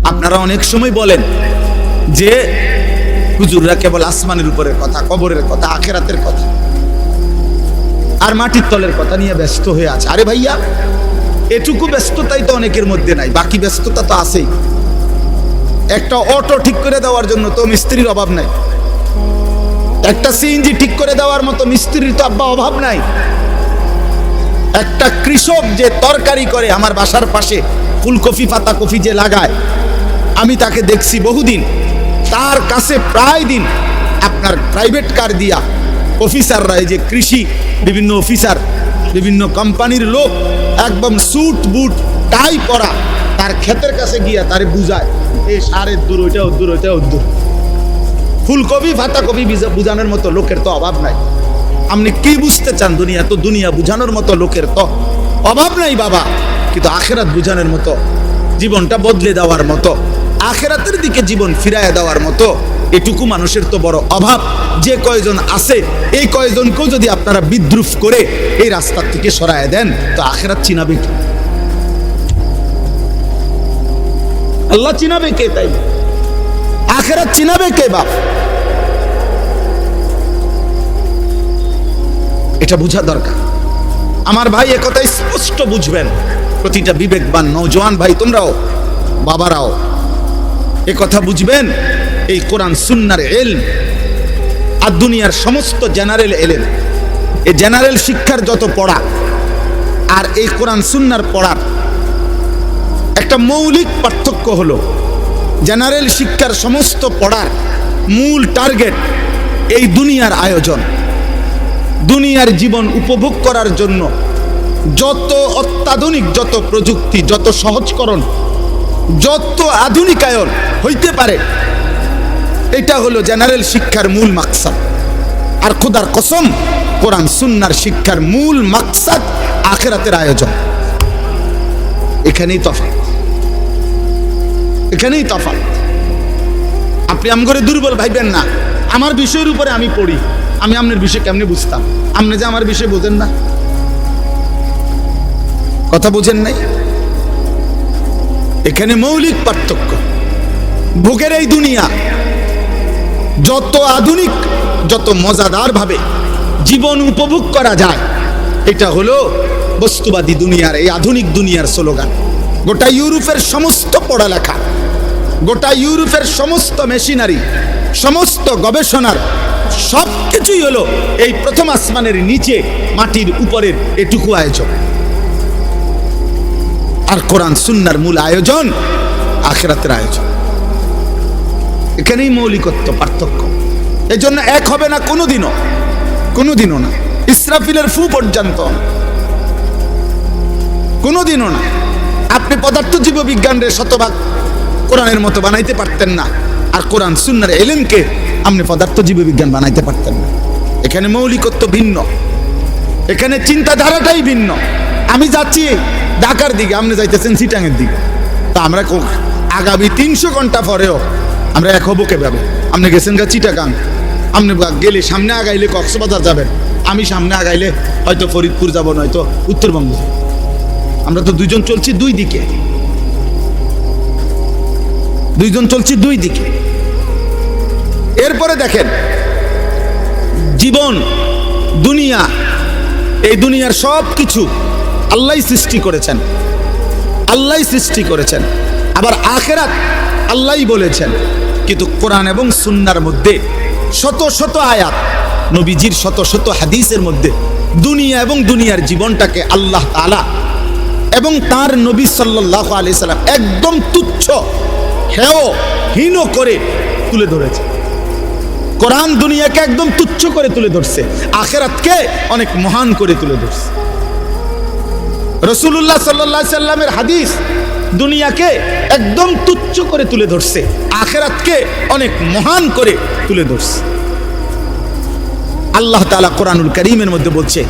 আপনারা অনেক সময় বলেন যে হুজুররা কেবল আসমানের উপরের কথা, কবরের কথা, আখিরাতের কথা আর মাটির তলের কথা নিয়ে ব্যস্ত হয়ে আছে। আরে ভাইয়া, এটুকু ব্যস্ততাই তো অনেকের মধ্যে নাই, বাকি ব্যস্ততা তো আছেই। একটা অটো ঠিক করে দেওয়ার জন্য তো মিস্ত্রির অভাব নাই, একটা সিএনজি ঠিক করে দেওয়ার মতো মিস্ত্রির তো আব্বা অভাব নাই। একটা কৃষক যে তরকারি করে, আমার বাসার পাশে ফুলকপি পাতাকপি যে লাগায়, আমি তাকে দেখছি বহুদিন। তার কাছে প্রায় দিন আপনার প্রাইভেট কার দিয়া অফিসাররা, এই যে কৃষি বিভিন্ন অফিসার, বিভিন্ন কোম্পানির লোক একদম স্যুট বুট টাই পরা তার ক্ষেতের কাছে গিয়া তারে বুঝায়, এই সারের দূর, ওইটা দূর, ওইটা দূর। ফুলকপি পাতাকপি বুঝানোর মতো লোকের তো অভাব নাই। আপনি কি বুঝতে চান দুনিয়া? তো দুনিয়া বুঝানোর মতো লোকের তো অভাব নাই বাবা, কিন্তু আখেরাত বুঝানোর মতো, জীবনটা বদলে দেওয়ার মতো, আখেরাতের দিকে জীবন ফিরায় দেওয়ার মতো এটুকু মানুষের তো বড় অভাব। যে কয়জন আছে, এই কয়জনকেও যদি আপনারা বিদ্রুপ করে এই রাস্তার থেকে সরায় দেন, তো আখেরাত চিনাবে কি? আল্লাহ চিনাবে কে? তাই আখেরাত চিনাবে কে বাপ? এটা বুঝা দরকার আমার ভাই। একথা স্পষ্ট বুঝবেন প্রতিটা বিবেকবান নওজোয়ান ভাই, তোমরাও বাবারাও একথা বুঝবেন। এই কোরআন সুন্নাহর ইলম আর দুনিয়ার সমস্ত জেনারেল ইলম, এই জেনারেল শিক্ষার যত পড়া আর এই কোরআন সুন্নাহর পড়ার একটা মৌলিক পার্থক্য হলো, জেনারেল শিক্ষার সমস্ত পড়ার মূল টার্গেট এই দুনিয়ার আয়োজন, দুনিয়ার জীবন উপভোগ করার জন্য যত অত্যাধুনিক, যত প্রযুক্তি, যত সহজকরণ, যত আধুনিকায়ন হইতে পারে, এটা হলো জেনারেল শিক্ষার মূল মাকসাদ। আর খোদার কসম, কোরআন সুন্নাহর শিক্ষার মূল মাকসাদ আখিরাতের আয়োজন। এখানেই তফাৎ, এখানেই তফাৎ। আপনি আমগরে দুর্বল ভাইবেন না। আমার বিষয়ের উপরে আমি পড়ি, আমি আপনার বিষয় কেমনে বুঝতাম? আপনি যে আমার বিষয় বোঝেন না, কথা বোঝেন নাই। এখানে মৌলিক পার্থক্য। ভোগের এই দুনিয়া যত আধুনিক, যত মজাদার ভাবে জীবন উপভোগ করা যায়, এটা হলো বস্তুবাদী দুনিয়ার, এই আধুনিক দুনিয়ার স্লোগান। গোটা ইউরোপের সমস্ত পড়ালেখা, গোটা ইউরোপের সমস্ত মেশিনারি, সমস্ত গবেষণার সব কিছুই হলো এই প্রথম আসমানের নিচে মাটির উপরের এটুকু আয়োজন। আর কোরআন সুন্নাহর মূল আয়োজন আখিরাতের আয়োজন। এখানেই মৌলিকত্ব, পার্থক্য। এজন্য এক হবে না কোনোদিনও, কোনোদিনও না। ইসরাফিলের ফু পর্যন্ত কোনোদিনও না। আপনি পদার্থ জীববিজ্ঞানের শতভাগ কোরআনের মতো বানাইতে পারতেন না, আর কোরআন সুন্নাহর ইলমকে আপনি পদার্থ জীববিজ্ঞান বানাইতে পারতেন না। এখানে মৌলিকত্ব ভিন্ন, এখানে চিন্তাধারাটাই ভিন্ন। আমি যাচ্ছি ঢাকার দিকে, আপনি যাইতেছেন চিটাঙের দিকে, তা আমরা আগামী 300 ঘন্টা পরেও আমরা এক হবো কিভাবে? আপনি গেছেন গা চিটাগাং, আপনি গেলে সামনে আগাইলে কক্সবাজার যাবেন, আমি সামনে আগাইলে হয়তো ফরিদপুর যাব, নয়তো উত্তরবঙ্গ। আমরা তো দুইজন চলছি দুই দিকে, দুইজন চলছি দুই দিকে। এরপরে দেখেন, জীবন, দুনিয়া, এই দুনিয়ার সব কিছু আল্লাহই সৃষ্টি করেছেন, আল্লাহই সৃষ্টি করেছেন। আবার আখিরাত আল্লাহই বলেছেন। কিন্তু কোরআন এবং সুন্নাহর মধ্যে শত শত আয়াত, নবীজির শত শত হাদিসের মধ্যে দুনিয়া এবং দুনিয়ার জীবনটাকে আল্লাহ তাআলা এবং তার নবী সাল্লাল্লাহু আলাইহি সাল্লাম একদম তুচ্ছ, হেয়, হীন করে তুলে ধরেছে। কোরআন দুনিয়াকে একদম তুচ্ছ করে তুলে ধরছে, আখিরাতকে অনেক মহান করে তুলে ধরছে। রাসূলুল্লাহ সাল্লাল্লাহু আলাইহি সাল্লামের হাদিস দুনিয়াকে একদম তুচ্ছ করে তুলে ধরছে, আখিরাতকে অনেক মহান করে তুলে ধরছে। আল্লাহ তাআলা কোরআনুল কারীমের মধ্যে বলছে,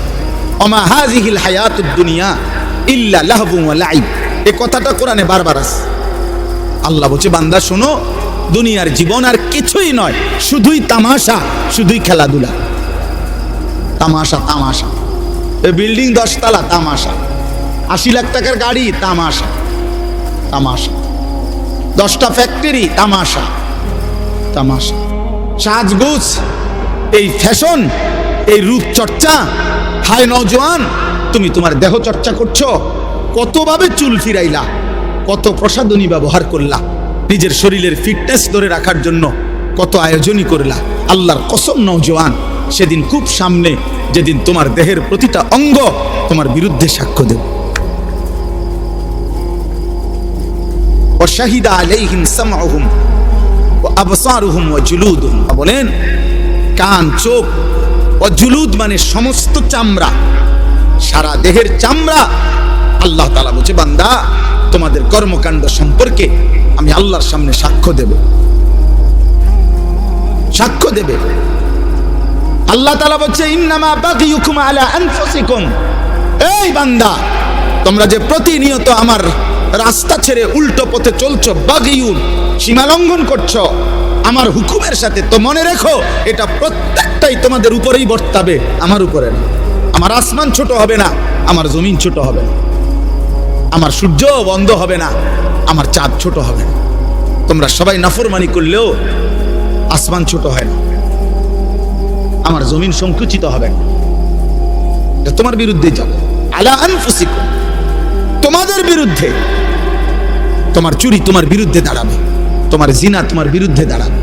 ওমা হাযিহিল হায়াতুদ দুনিয়া ইল্লা লাহবুন ওয়া লাইব। এই কথাটা কোরআনে বারবার আছে। আল্লাহ বলছে, বান্দা শোনো, দুনিয়ার জীবন আর কিছুই নয়, শুধুই তামাশা, শুধুই খেলাধুলা। তামাশা, তামাশা। এই বিল্ডিং 10 তলা, তামাশা। 80 লাখ টাকার গাড়ি, তামাশা, তামাশা। 10টা ফ্যাক্টরি তামাশা, তামাশা। সাজগোজ, এই ফ্যাশন, এই রূপচর্চা। হায় নওজোয়ান, তুমি তোমার দেহ চর্চা করছো, কতভাবে চুল ফিরাইলা, কত প্রসাধনী ব্যবহার করলা, নিজের শরীরের ফিটনেস ধরে রাখার জন্য কত আয়োজনই করলা। আল্লাহর কসম নওজোয়ান, সেদিন খুব সামনে, যেদিন তোমার দেহের প্রতিটা অঙ্গ তোমার বিরুদ্ধে সাক্ষ্য দেবে। ওয়াশাহিদা আলাইহিম সামউহুম ওয়া আবসারুহুম ওয়া জুলুদুহুম। বলেন কান, চোখ, ও জুলুদ মানে সমস্ত চামড়া, সারা দেহের চামড়া। আল্লাহ তাআলা বলছে, বান্দা তোমাদের কর্মকাণ্ড সম্পর্কে আমি আল্লাহর সামনে সাক্ষ্য দেব, সাক্ষ্য দেবে। আল্লাহ তাআলা বলছে, ইন্নামা বাগিয়ুকুম আলা আনফুসিকুম। এই বান্দা, তোমরা যে প্রতিনিয়ত আমার রাস্তা ছেড়ে উল্টো পথে চলছো, বাগিয়ুন, সীমা লঙ্ঘন করছো আমার হুকুমের সাথে, তো মনে রেখো এটা প্রত্যেকটাই তোমাদের উপরেই বর্তাবে, আমার উপরে না। আমার আসমান ছোট হবে না, আমার জমিন ছোট হবে না, আমার সূর্য বন্ধ হবে না, আমার চাঁদ ছোট হবে না। তোমরা সবাই নাফরমানি করলেও আসমান ছোট হয় না, আমার জমিন সংকুচিত হবে না। এটা তোমার বিরুদ্ধে যাবে, আলা আনফুসিকুম, তোমাদের বিরুদ্ধে। তোমার চুরি তোমার বিরুদ্ধে দাঁড়াবে, তোমার জিনা তোমার বিরুদ্ধে দাঁড়াবে,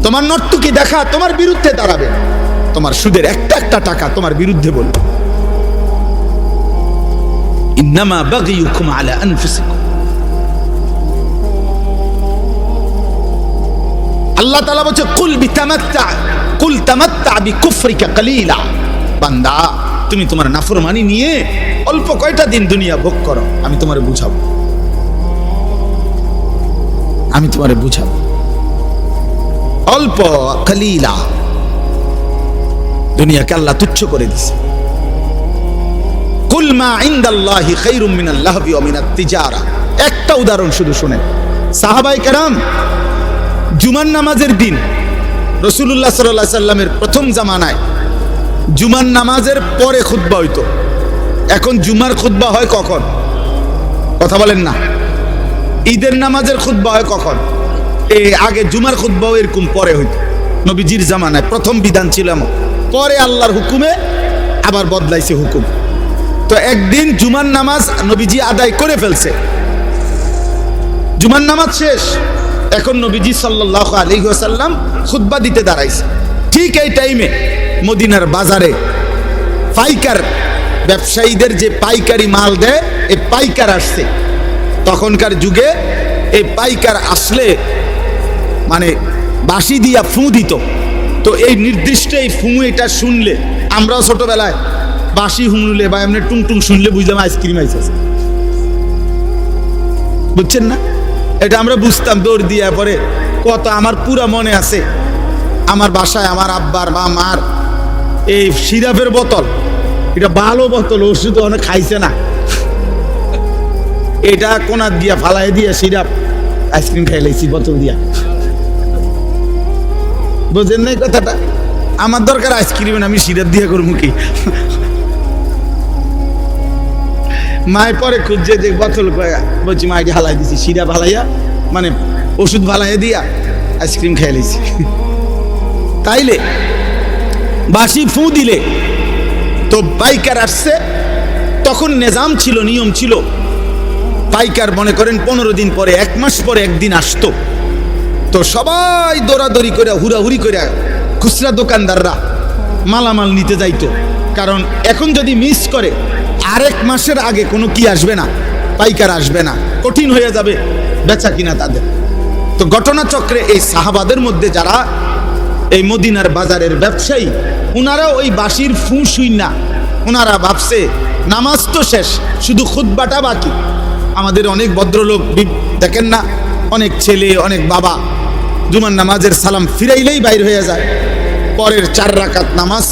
তোমার নর্তকী দেখা তোমার বিরুদ্ধে দাঁড়াবে, তোমার সুদের একটা একটা টাকা তোমার বিরুদ্ধে বলবে। ইন্নামা বাগিয়ুকুম আলা আনফুসিকুম। আল্লাহ তাআলা বলছে, কুল বিতামাত্তা, কুল তামাত্তা বিকুফরিকা কালিলা। বান্দা, তুমি তোমার নাফরমানি নিয়ে অল্প কয়টা দিন দুনিয়া ভোগ করো, আমি তোমারে বুঝাবো, আমি তোমারে বুঝাবো। অল্প, কালিলা। দুনিয়াকে আল্লাহ তুচ্ছ করে দিছে। কুল মা ইনদাল্লাহি খায়রুম মিনাল লাহবি ওয়া মিনাত তিজারা। একটা উদাহরণ শুধু শুনেন। সাহাবায়ে কেরাম জুমার নামাজের দিন রাসূলুল্লাহ সাল্লাল্লাহু আলাইহি সাল্লামের প্রথম জামানায় জুমার নামাজের পরে খুতবা হইতো। এখন জুমার খুতবা হয় কখন? কথা বলেন না। ঈদের নামাজের খুতবা হয় কখন? আগে জুমার খুতবাও এরকম পরে হইতো। নবীজির জামানায় প্রথম বিধান ছিল এমন, পরে আল্লাহর হুকুমে আবার বদলাইছে হুকুম। তো একদিন জুমার নামাজ নবীজি আদায় করে ফেলছে, জুমার নামাজ শেষ, এখন নবীজি সাল্লাল্লাহু আলাইহি ওয়াসাল্লাম খুতবা দিতে দাঁড়াইছে। ঠিক এই টাইমে মদিনার বাজারে পাইকার ব্যবসায়ীদের যে পাইকারি মাল দেয়, এই পাইকার আসছে। তখনকার যুগে এই পাইকার আসলে মানে বাঁশি দিয়া ফুঁ দিত। তো এই নির্দিষ্ট এই ফুঁ এটা শুনলে, আমরাও ছোটবেলায় বাঁশি হুমলে বা এমনি টুংটুং শুনলে বুঝলাম আইসক্রিম আইসে, বুঝছেন না? এটা আমরা বুঝতাম দৌড় দিয়া। পরে কত আমার পুরা মনে আছে, আমার বাসায় আমার আব্বার বা মার এই সিরাপের বোতল, এটা ভালো বোতল, ওষুধ অনেক খাইছে না, এটা কোনা দিয়া ফালাই দিয়া সিরাপ আইসক্রিম খাই লাইছি বোতল দিয়া। বুঝেন নাই কথাটা? আমার দরকার আইসক্রিম, আমি সিরাপ দিয়া করবো কি? মায়ের পরে খুঁজছে যে বোতল, বলছি মা, এটি হালাই দিছি, সিরাপ হালাইয়া মানে ওষুধ ফালাইয়া দিয়া আইসক্রিম খাই লাইছি। তাইলে বাঁশি ফুঁ দিলে তো পাইকার আসছে। তখন নিজাম ছিল, নিয়ম ছিল, পাইকার মনে করেন 15 দিন পরে, 1 মাস পরে একদিন আসতো। তো সবাই দৌড়াদৌড়ি করে, হুড়াহুড়ি করে খুচরা দোকানদাররা মালামাল নিতে যাইতো। কারণ এখন যদি মিস করে আরেক মাসের আগে কোনো কি আসবে না, পাইকার আসবে না, কঠিন হয়ে যাবে বেচা কিনা তাদের। তো ঘটনাচক্রে এই সাহাবাদের মধ্যে যারা এই মদিনার বাজারের ব্যবসায়ী, ওনারা ওই বাঁশির ফুঁ শুই না, ওনারা ভাবছে নামাজ তো শেষ, শুধু খুতবাটা বাকি। আমাদের অনেক ভদ্রলোক দেখেন না, অনেক ছেলে, অনেক বাবা জুমার নামাজের সালাম ফিরাইলেই বাইর হয়ে যায়। পরের 4 রাকাত নামাজ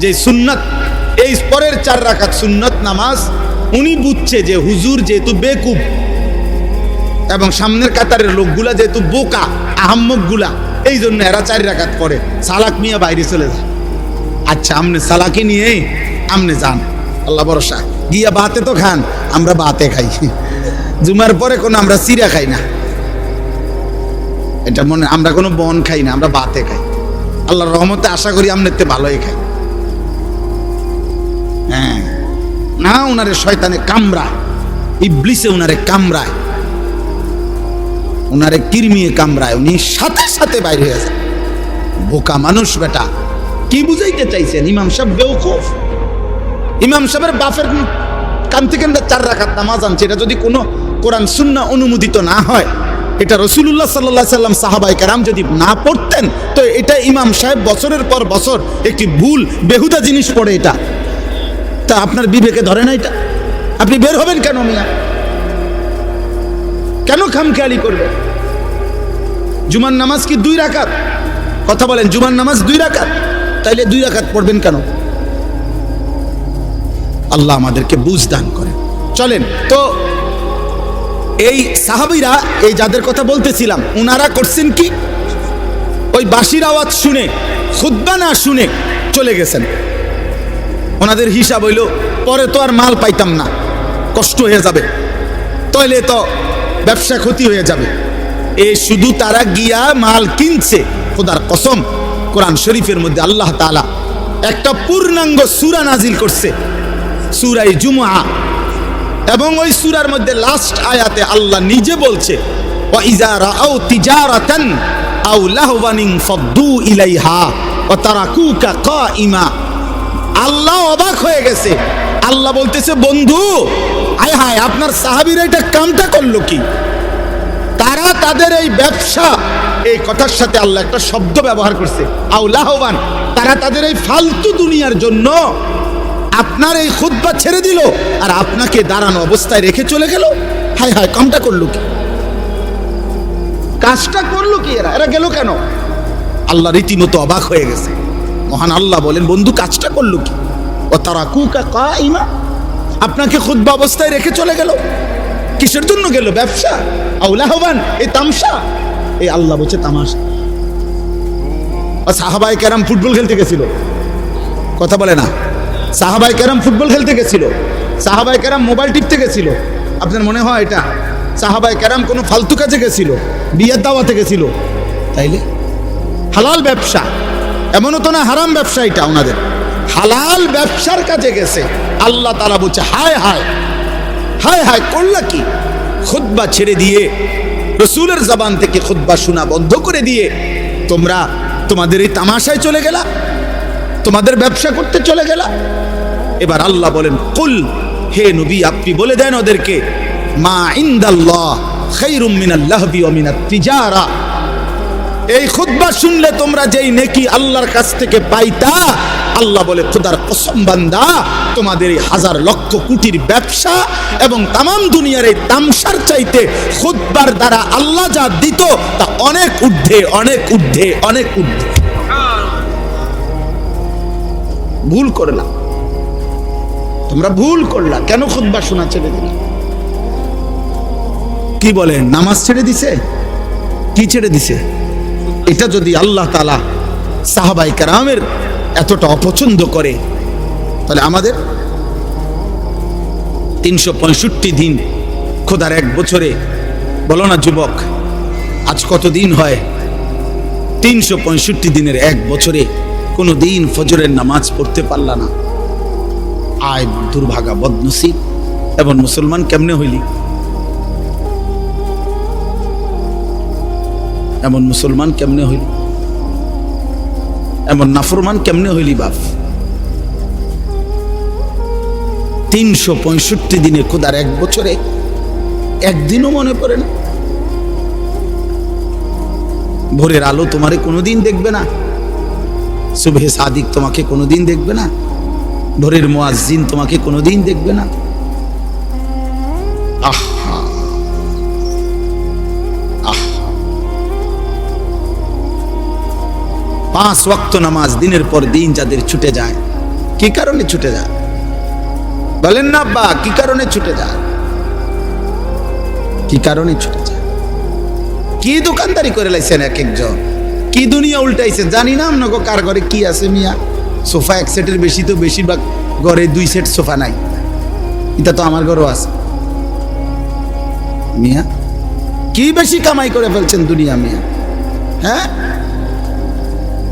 যে সুন্নাত, এই পরের 4 রাকাত সুন্নাত নামাজ উনি বুঝছে যে হুজুর যেহেতু বেকুব এবং সামনের কাতারের লোকগুলা যেহেতু বোকা আহাম্মকগুলা, এই জন্য এরা 4 রাকাত পড়ে। সালাক মিয়া বাইরে চলে যায়। আচ্ছা, আমনে সালাকে নিয়ে আমনে যান, আল্লাহ ভরসা, গিয়া বাতে তো খান, আমরা বাতে খাই। জুমার পরে কোনো আমরা চিরা খাই না, এটা মনে, আমরা কোনো বন খাই না, আমরা বাতে খাই। আল্লাহর রহমতে আশা করি আমনেতে ভালোই খাই। হ্যাঁ না, উনারে শয়তানে কামড়ায়, ইবলিসে উনারে কামড়ায়, উনারে কিরমিয়ে কামড়ায়, উনি সাথে সাথে বাইরে হয়ে যায়। বোকা মানুষ বেটা, কি বুঝাইতে চাইছেন? ইমাম সাহেব বেওকুফ। ইমাম সাহেবের বাপের কান থেকে 4 রাকাত নামাজ আনছে, এটা যদি কোনো কোরআন সুন্নাহ অনুমোদিত না হয়, এটা রাসূলুল্লাহ সাল্লাল্লাহু আলাইহি সাল্লাম সাহাবায়ে কেরাম যদি না পড়তেন, তো এটা ইমাম সাহেব বছরের পর বছর একটি ভুল বেহুদা জিনিস পড়ে। এটা তা আপনার বিবেকে ধরে না? এটা আপনি বের হবেন কেন মিয়া? কেন খামখেয়ালি করবে? জুমার নামাজ কি 2 রাকাত? কথা বলেন, জুমার নামাজ 2 রাকাত, তাইলে 2 রাকাত পড়বেন কেন? আল্লাহ আমাদেরকে বুঝ দান করেন। চলেন তো, এই সাহাবীরা, এই যাদের কথা বলতেছিলাম, উনারা করছেন কি? ওই বাঁশির আওয়াজ শুনে, খুতবা না শুনে চলে গেছেন। ওনাদের হিসাব হইল পরে তো আর মাল পাইতাম না, কষ্ট হয়ে যাবে, তাইলে তো ব্যবসা ক্ষতি হয়ে যাবে। এই শুধু তারা গিয়া মাল কিনছে। খোদার কসম, কোরআন শরীফের মধ্যে আল্লাহ তাআলা একটা পূর্ণাঙ্গ সূরা নাজিল করছে, সূরা জুমআ, এবং ওই সূরার মধ্যে লাস্ট আয়াতে আল্লাহ নিজে বলছে, ওয়া ইযা রাআউ তিজারাতান আও লাহওয়ান ফাদ্দু ইলাইহা ওয়া তারাকুকা কাইমা। আল্লাহ অবাক হয়ে গেছে। আল্লাহ বলতেছে, বন্ধু আয় হায়, আপনার সাহাবীরা এটা কামটা করলো কি? তারা তাদের এই ব্যবসা, এই কথার সাথে আল্লাহ একটা শব্দ ব্যবহার করছে, আও লাহওয়ান, তারা তাদের এই ফালতু দুনিয়ার জন্য আপনার এই খুতবা ছেড়ে দিল আর আপনাকে দাঁড়ানো অবস্থায় রেখে চলে গেল। হায় হায়, কামটা করলো কি? কাজটা করলো কি? এরা গেল কেন? আল্লাহ রীতিমতো অবাক হয়ে গেছে। মহান আল্লাহ বলেন, বন্ধু কাজটা করলো কি? ও তারাকুকা কাইমা, আপনাকে খুতবা অবস্থায় রেখে চলে গেল। কিসের জন্য গেল? ব্যবসা। আও লাহওয়ান, এই তামসা। এই আল্লাহ বলছে তামাশা। সাহাবায়ে কেরাম ফুটবল খেলতে গেছিল, কথা বলে না? সাহাবায়ে কেরাম ফুটবল খেলতে গেছিল, সাহাবায়ে কেরাম মোবাইল টিপতে গেছিল। আপনার মনে হয় এটা সাহাবায়ে কেরাম কোনো ফালতু কাজে গেছিল, বিয়ের দাওয়াতে গেছিল? তাইলে হালাল ব্যবসা, এমনও তো না হারাম ব্যবসা, এটা ওনাদের হালাল ব্যবসার কাজে গেছে। আল্লাহ তাআলা বলছে, হায় হায় হায় হায়, করলা কি? খুতবা ছেড়ে দিয়ে, রাসূলের জবান থেকে খুতবা শোনা বন্ধ করে দিয়ে তোমরা তোমাদের এই তামাশায় চলে গেলা, তোমাদের ব্যবসা করতে চলে গেলা। এবার আল্লাহ বলেন, কুল, হে নবী আপনি বলে দেন ওদেরকে, মা ইনদাল্লাহ খায়রুম মিনাল লাহবি ওয়া মিনাত তিজারা। এই খুতবা শুনলে তোমরা যেই নেকি আল্লাহর কাছ থেকে পাইতা, আল্লাহ বলে, খোদার কসম বান্দা, তোমাদের এই 1000 লক্ষ কোটির ব্যবসা এবং তামাম দুনিয়ার এই তামসার চাইতে খুতবার দ্বারা আল্লাহ যা দিত তা অনেক ঊর্ধ্বে, অনেক ঊর্ধ্বে, অনেক ঊর্ধ্বে। ভুল করলা তোমরা, ভুল করলা। কেন খুতবা শোনা ছেড়ে দিলা? কি বলেন, নামাজ ছেড়ে দিছে? কি ছেড়ে দিছে? এটা যদি আল্লাহ তাআলা সাহাবায়ে কেরামের এতটা অপছন্দ করে, তাহলে আমাদের 365 দিন, খোদার 1 বছরে, বলো না যুবক, আজ কত দিন হয়? 365 দিনের 1 বছরে কোনো দিন ফজরের নামাজ পড়তে পারলা না। আয় দুর্ভাগা, বদনসিব। এমন মুসলমান কেমনে হইলি? এমন মুসলমান কেমনে হইলি? এমন নাফরমান কেমনে হইলি বাপ? 365 দিনে খোদার 1 বছরে একদিনও মনে পড়ে না? ভোরের আলো তোমারে কোনোদিন দেখবে না, সুবহে সাদিক তোমাকে কোনোদিন দেখবে না, ভোরের মুয়াজ্জিন তোমাকে কোনোদিন দেখবে না। আহা আহা, 5 ওয়াক্ত নামাজ দিনের পর দিন যাদের ছুটে যায়, কি কারণে ছুটে যায়? বলেন না আব্বা, কি কারণে ছুটে যায়? কি কারণে ছুটে যায়? কি দোকানদারি করে লাইছেন এক একজন, কি দুনিয়া উল্টাইছে জানি না। আপনাকে কার ঘরে কি আছে মিয়া? সোফা 1 সেটের বেশি তো বেশিরভাগ ঘরে 2 সেট সোফা নাই। এটা তো আমার ঘরও আছে মিয়া। কি বেশি কামাই করে ফেলছেন দুনিয়া মিয়া। হ্যাঁ,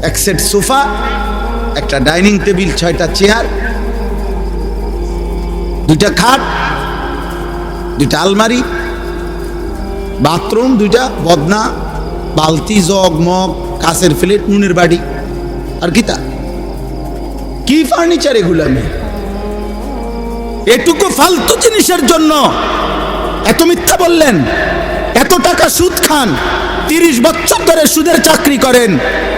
এক সেট সোফা, একটা ডাইনিং টেবিল, 6টা চেয়ার, 2টা খাট, 2টা আলমারি, বাথরুম 2টা, বদনা, বালতি, জগ, মগ, কাঁচের প্লেট, নুনের বাড়ি, আর কি ফার্নিচার এগুলো? আমি এটুকু ফালতু জিনিসের জন্য এত মিথ্যা বললেন, এত টাকা সুদ খান, 30 বছর ধরে সুদের চাকরি করেন,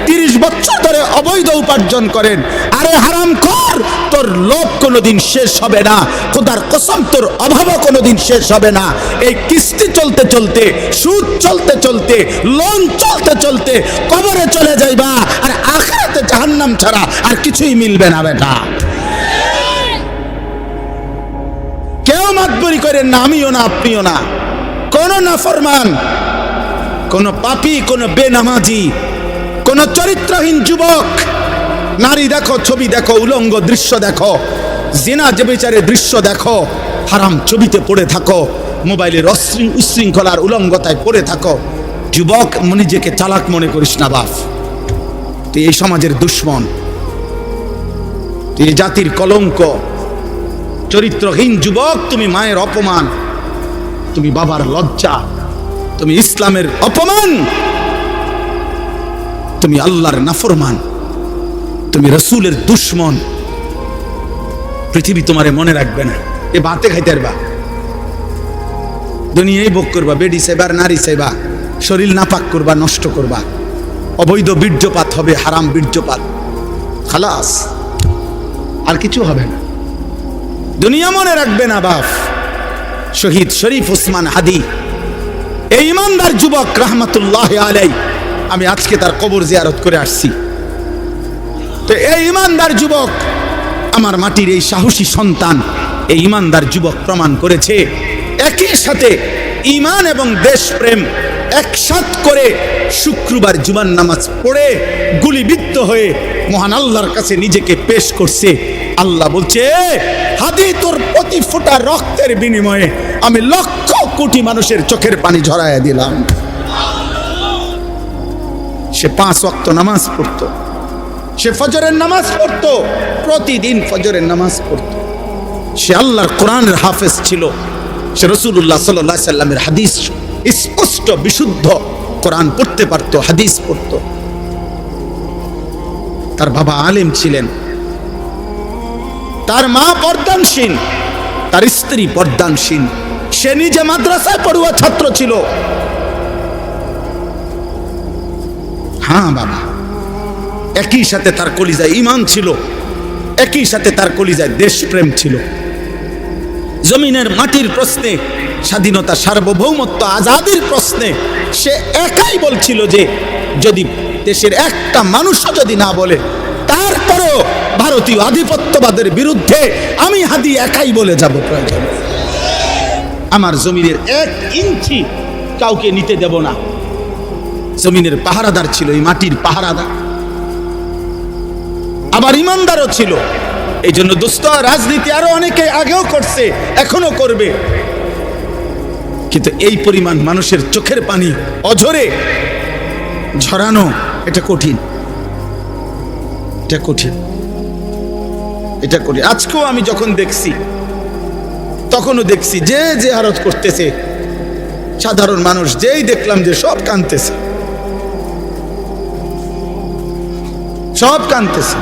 30 বছর ধরে অবৈধ উপার্জন করেন। আরে হারামখোর, তোর লোভ কোনোদিন শেষ হবে না, খোদার কসম তোর অভাবও কোনোদিন শেষ হবে না। এই কিস্তি চলতে চলতে, সুদ চলতে চলতে, লোন চলতে চলতে কবরে চলে যাইবা, আর আখিরাতে জাহান্নাম ছাড়া আর কিছুই মিলবে না বেটা। কেউ মাতবরি করেন না, আমিও না, আপনিও না। কোন নাফরমান, কোন পাপী, কোন বেনামাজি, কোন চরিত্রহীন যুবক, নারী দেখো, ছবি দেখো, উলঙ্গ দৃশ্য দেখো, জিনা ব্যভিচারের দৃশ্য দেখো, হারাম ছবিতে পড়ে থাকো, মোবাইলের উশৃঙ্খলার উলঙ্গতায় পড়ে থাকো, যুবক নিজেকে চালাক মনে করিস না বাপ। তুই এই সমাজের দুশ্মন, তুই এই জাতির কলঙ্ক। চরিত্রহীন যুবক, তুমি মায়ের অপমান, তুমি বাবার লজ্জা, তুমি ইসলামের অপমান, তুমি আল্লাহর নাফরমান, তুমি রাসূলের দুশ্মন। পৃথিবী তোমারে মনে রাখবে না। এ বাতে খাইতে পারবা, দুনিয়ায় ভোগ করবা, বেডি সেবার, নারী সেবা, শরীর নাপাক করবা, নষ্ট করবা, অবৈধ বীর্যপাত হবে, হারাম বীর্যপাত, খালাস, আর কিছু হবে না। দুনিয়া মনে রাখবে না বাপ। শহীদ শরীফ ওসমান হাদি, এই ইমানদার যুবক রহমতুল্লাহ আলাই, আমি আজকে তার কবর জিয়ারত করে আসছি। তো এই ইমানদার যুবক, আমার মাটির এই সাহসী সন্তান, এই ইমানদার যুবক প্রমাণ করেছে একই সাথে ঈমান এবং দেশপ্রেম একসাথ করে শুক্রবার জুমার নামাজ পড়ে গুলিবিদ্ধ হয়ে মহান আল্লাহর কাছে নিজেকে পেশ করছে। আল্লাহ বলছে, হাদি তোর প্রতি ফোঁটা রক্তের বিনিময়ে আমি লক্ষ কোটি মানুষের চোখের পানি ঝরাইয়া দিলাম। সে 5 ওয়াক্ত নামাজ পড়তো, সে ফজরের নামাজ পড়তো, প্রতিদিন ফজরের নামাজ পড়তো, সে আল্লাহর কোরআনের হাফেজ ছিল, সে রাসূলুল্লাহ সাল্লাল্লাহু আলাইহি সাল্লামের হাদিস স্পষ্ট বিশুদ্ধ কোরআন পড়তে পারতো, হাদিস পড়তো। তার বাবা আলেম ছিলেন, তার মা পর্দানশীল, তার স্ত্রী পর্দানশীল, সে নিজে মাদ্রাসায় পড়ুয়া ছাত্র ছিল। হ্যাঁ বাবা, একই সাথে তার কলিজায় ঈমান ছিল, একই সাথে তার কলিজায় দেশপ্রেম ছিল। জমিনের মাটির প্রশ্নে, স্বাধীনতা, সার্বভৌমত্ব, আজাদির প্রশ্নে সে একাই বলছিল যে যদি দেশের একটা মানুষও যদি না বলে, তারপরেও ভারতীয় আধিপত্যবাদের বিরুদ্ধে আমি হাদি একাই বলে যাব, প্রয়োজন আমার জমিনের 1 ইঞ্চি কাউকে নিতে দেব না। জমিনের পাহারাদার ছিল, এই মাটির পাহারাদার, আবার ইমানদারও ছিল। এই জন্য দোস্ত, রাজনীতি আরো অনেকে আগেও করছে, এখনো করবে, কিন্তু এই পরিমাণ মানুষের চোখের পানি অঝরে ঝরানো, এটা কঠিন, এটা কঠিন, এটা কঠিন। আজকেও আমি যখন দেখছি, তখনও দেখছি যে জিয়ারত করতেছে সাধারণ মানুষ, যেই দেখলাম যে সব কাঁদতেছে, সব কাঁদতেছে।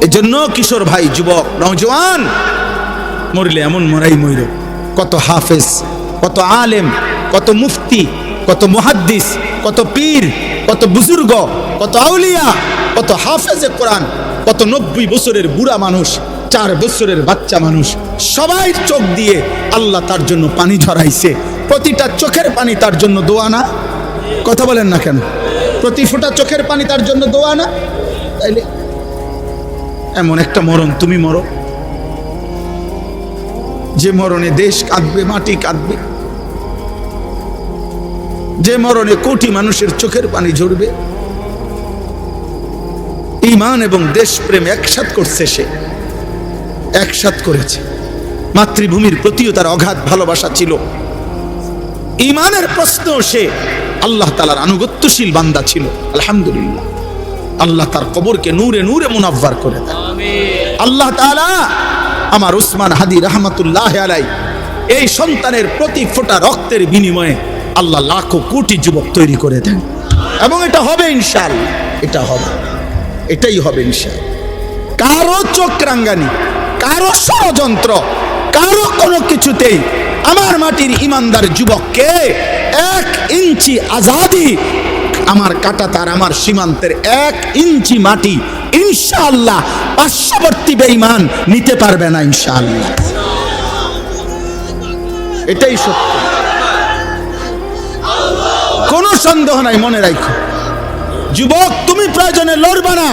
এজন্য কিশোর ভাই, যুবক, নওজোয়ান, মরলে এমন মরাই মইর। কত হাফেজ, কত আলেম, কত মুফতি, কত মুহাদ্দিস, কত পীর, কত বুজুর্গ, কত আউলিয়া, কত হাফেজে কোরআন, কত 90 বছরের বুড়া মানুষ, 4 বছরের বাচ্চা মানুষ, সবাই চোখ দিয়ে আল্লাহ তার জন্য পানি ঝরাইছে। প্রতিটা চোখের পানি তার জন্য দোয়া না? কথা বলেন না কেন? প্রতি ফোঁটা চোখের পানি তার জন্য দোয়া না? তাইলে এমন একটা মরণ তুমি মরো, যে মরণে দেশ কাঁদবে, মাটি কাঁদবে, যে মরণে কোটি মানুষের চোখের পানি ঝরবে। ঈমান এবং দেশপ্রেম একসাথ করছে, সে একসাথ করেছে। মাতৃভূমির প্রতিও তার অগাধ ভালোবাসা ছিল, ইমানের প্রশ্ন সে আল্লাহ তাআলার আনুগত্যশীল বান্দা ছিল। আলহামদুলিল্লাহ, আল্লাহ তার কবরকে নূরে নূরে মুনাফফার করে দেন। আল্লাহ তাআলা আমার উসমান হাদি রহমাতুল্লাহ আলাই এই সন্তানের প্রতি ফোঁটা রক্তের বিনিময়ে আল্লাহ লাখো কোটি যুবক তৈরি করে দেন, এবং এটা হবে ইনশাআল্লাহ, এটা হবে, এটাই হবে ইনশাআল্লাহ। কারো চোখ রাঙ্গানি, কারো ষড়যন্ত্র, কারো কোনো কিছুতেই আমার মাটির ইমানদার যুবককে 1 ইঞ্চি আজাদি, আমার কাটা তার আমার সীমান্তের 1 ইঞ্চি মাটি ইনশাআল্লাহ পার্শ্ববর্তী বেঈমান নিতে পারবে না ইনশাআল্লাহ। এটাই সত্য, কোনো সন্দেহ নাই। মনে রাখো যুবক, তুমি প্রয়োজনে লড়বে না,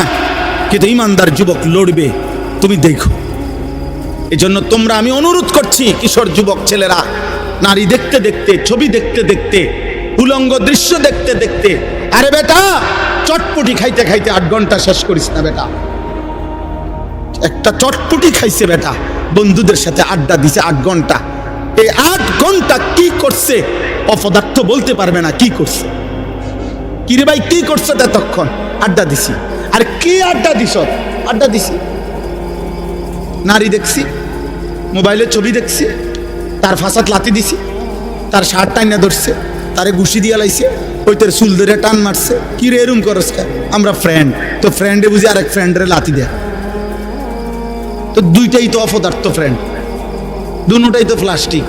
কিন্তু ইমানদার যুবক লড়বে, তুমি দেখো। এজন্য তোমরা, আমি অনুরোধ করছি কিশোর যুবক ছেলেরা, নারী দেখতে দেখতে, ছবি দেখতে দেখতে, উলঙ্গ দৃশ্য দেখতে দেখতে, আরে বেটা চটপটি খাইতে খাইতে 8 ঘন্টা শেষ করিস না বেটা। একটা চটপটি খাইছে বেটা, বন্ধুদের সাথে আড্ডা দিছে 8 ঘন্টা। এই 8 ঘন্টা কি করছে অপদার্থ বলতে পারবে না কি করছে। কিরে ভাই কি করছো ততক্ষণ? আড্ডা দিছি। আর কি আড্ডা দিছ? আড্ডা দিছি, নারী দেখছি, মোবাইলে ছবি দেখছি, তার ফাঁসাত লাতি দিছি, তার শার্ট টাইনা ধরছে, তারে ঘুষি দিয়ে লাইছে, ওই তোর চুল ধরে টান মারছে। কি রে এরম করস? আমরা ফ্রেন্ড, তো ফ্রেন্ডে বুঝি আরেক ফ্রেন্ডের লাতি দেয়, তো দুইটাই তো অপদার্থ ফ্রেন্ড, দুটাই তো প্লাস্টিক।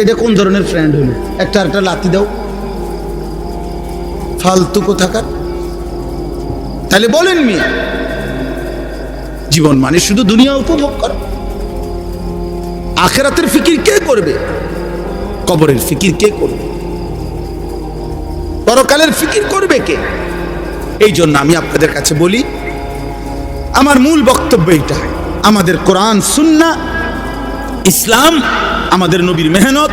এটা কোন ধরনের ফ্রেন্ড হলো? একটা লাতি দাও, ফালতু কোথাকার। তাহলে বলেন মিয়া, জীবন মানে শুধু দুনিয়া উপভোগ করা? আখিরাতের ফিকির কে করবে? কবরের ফিকির কে করবে? পরকালের ফিকির করবে কে? এই জন্য আমি আপনাদের কাছে বলি, আমার মূল বক্তব্য এইটা, আমাদের কোরআন সুন্নাহ ইসলাম, আমাদের নবীর মেহনত,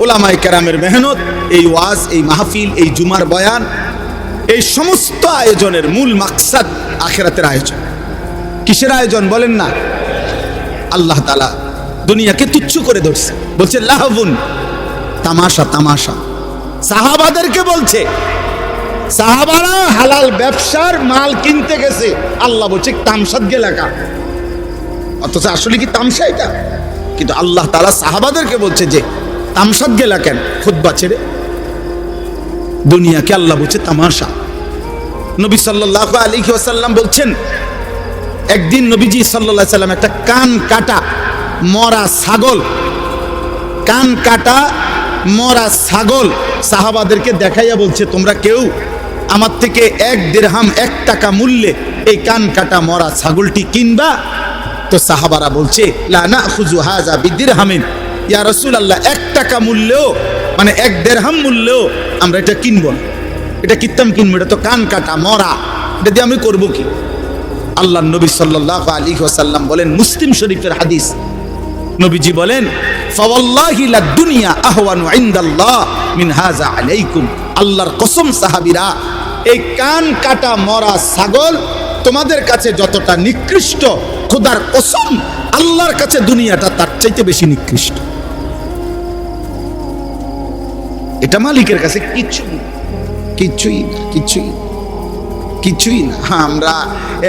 ওলামায়ে কেরামের মেহনত, এই ওয়াজ, এই মাহফিল, এই জুমার বয়ান, এই সমস্ত আয়োজনের মূল মাকসাদ আখিরাতের আয়োজন। কিসের আয়োজন বলেন না? আল্লাহ তাআলা দুনিয়াকে তুচ্ছ করে ধরছে, বলছে লাহবুন, তামাশা, তামাশা। সাহাবাদেরকে বলছে, সাহাবারা হালাল ব্যবসার মাল কিনতে গেছে, আল্লাহ বলছে তামসাদ গেলাকা। অথচ আসলে কি তামসা এটা? কিন্তু আল্লাহ তাআলা সাহাবাদেরকে বলছে যে তামসাদ গেলা কেন? খুতবা ছেড়ে দুনিয়াকে আল্লাহ বলছে তামাশা। নবী সাল্লাল্লাহু আলাইহি ওয়াসাল্লাম বলছেন, একদিন নবীজি সাল্লাল্লাহু আলাইহি ওয়াসাল্লাম একটা কান কাটা মরা ছাগল, কান কাটা মরা ছাগল সাহাবাদেরকে দেখাইয়া বলছে, তোমরা কেউ আমার থেকে 1 দিরহাম 1 টাকা মূল্যে এই কান কাটা মরা ছাগলটি কিনবা? তো সাহাবারা বলছে, লা নাখুযু হাযা বিদিরহামিন, ইয়া রাসূলুল্লাহ, 1 টাকা মূল্যেও, মানে 1 দিরহাম মূল্যেও আমরা এটা কিনবো না। এটা কিত্তাম কিনবো? এটা তো কান কাটা মরা, এটা দিয়ে আমি করবো কি? আল্লাহ নবী সাল্লাল্লাহু আলাইহি ওয়াসাল্লাম বলেন, মুসলিম শরীফের হাদিস, নবীজি বলেন, ফাওয়াল্লাহি লাদ দুনিয়া আহওয়ানু ইনদাল্লাহ মিন হাযা আলাইকুম। আল্লাহর কসম সাহাবীরা, এই কান কাটা মরা ছাগল তোমাদের কাছে যতটা নিকৃষ্ট, খোদার কসম আল্লাহর কাছে দুনিয়াটা তার চাইতে বেশি নিকৃষ্ট। এটা মালিকের কাছে কিছুই না। হ্যাঁ, আমরা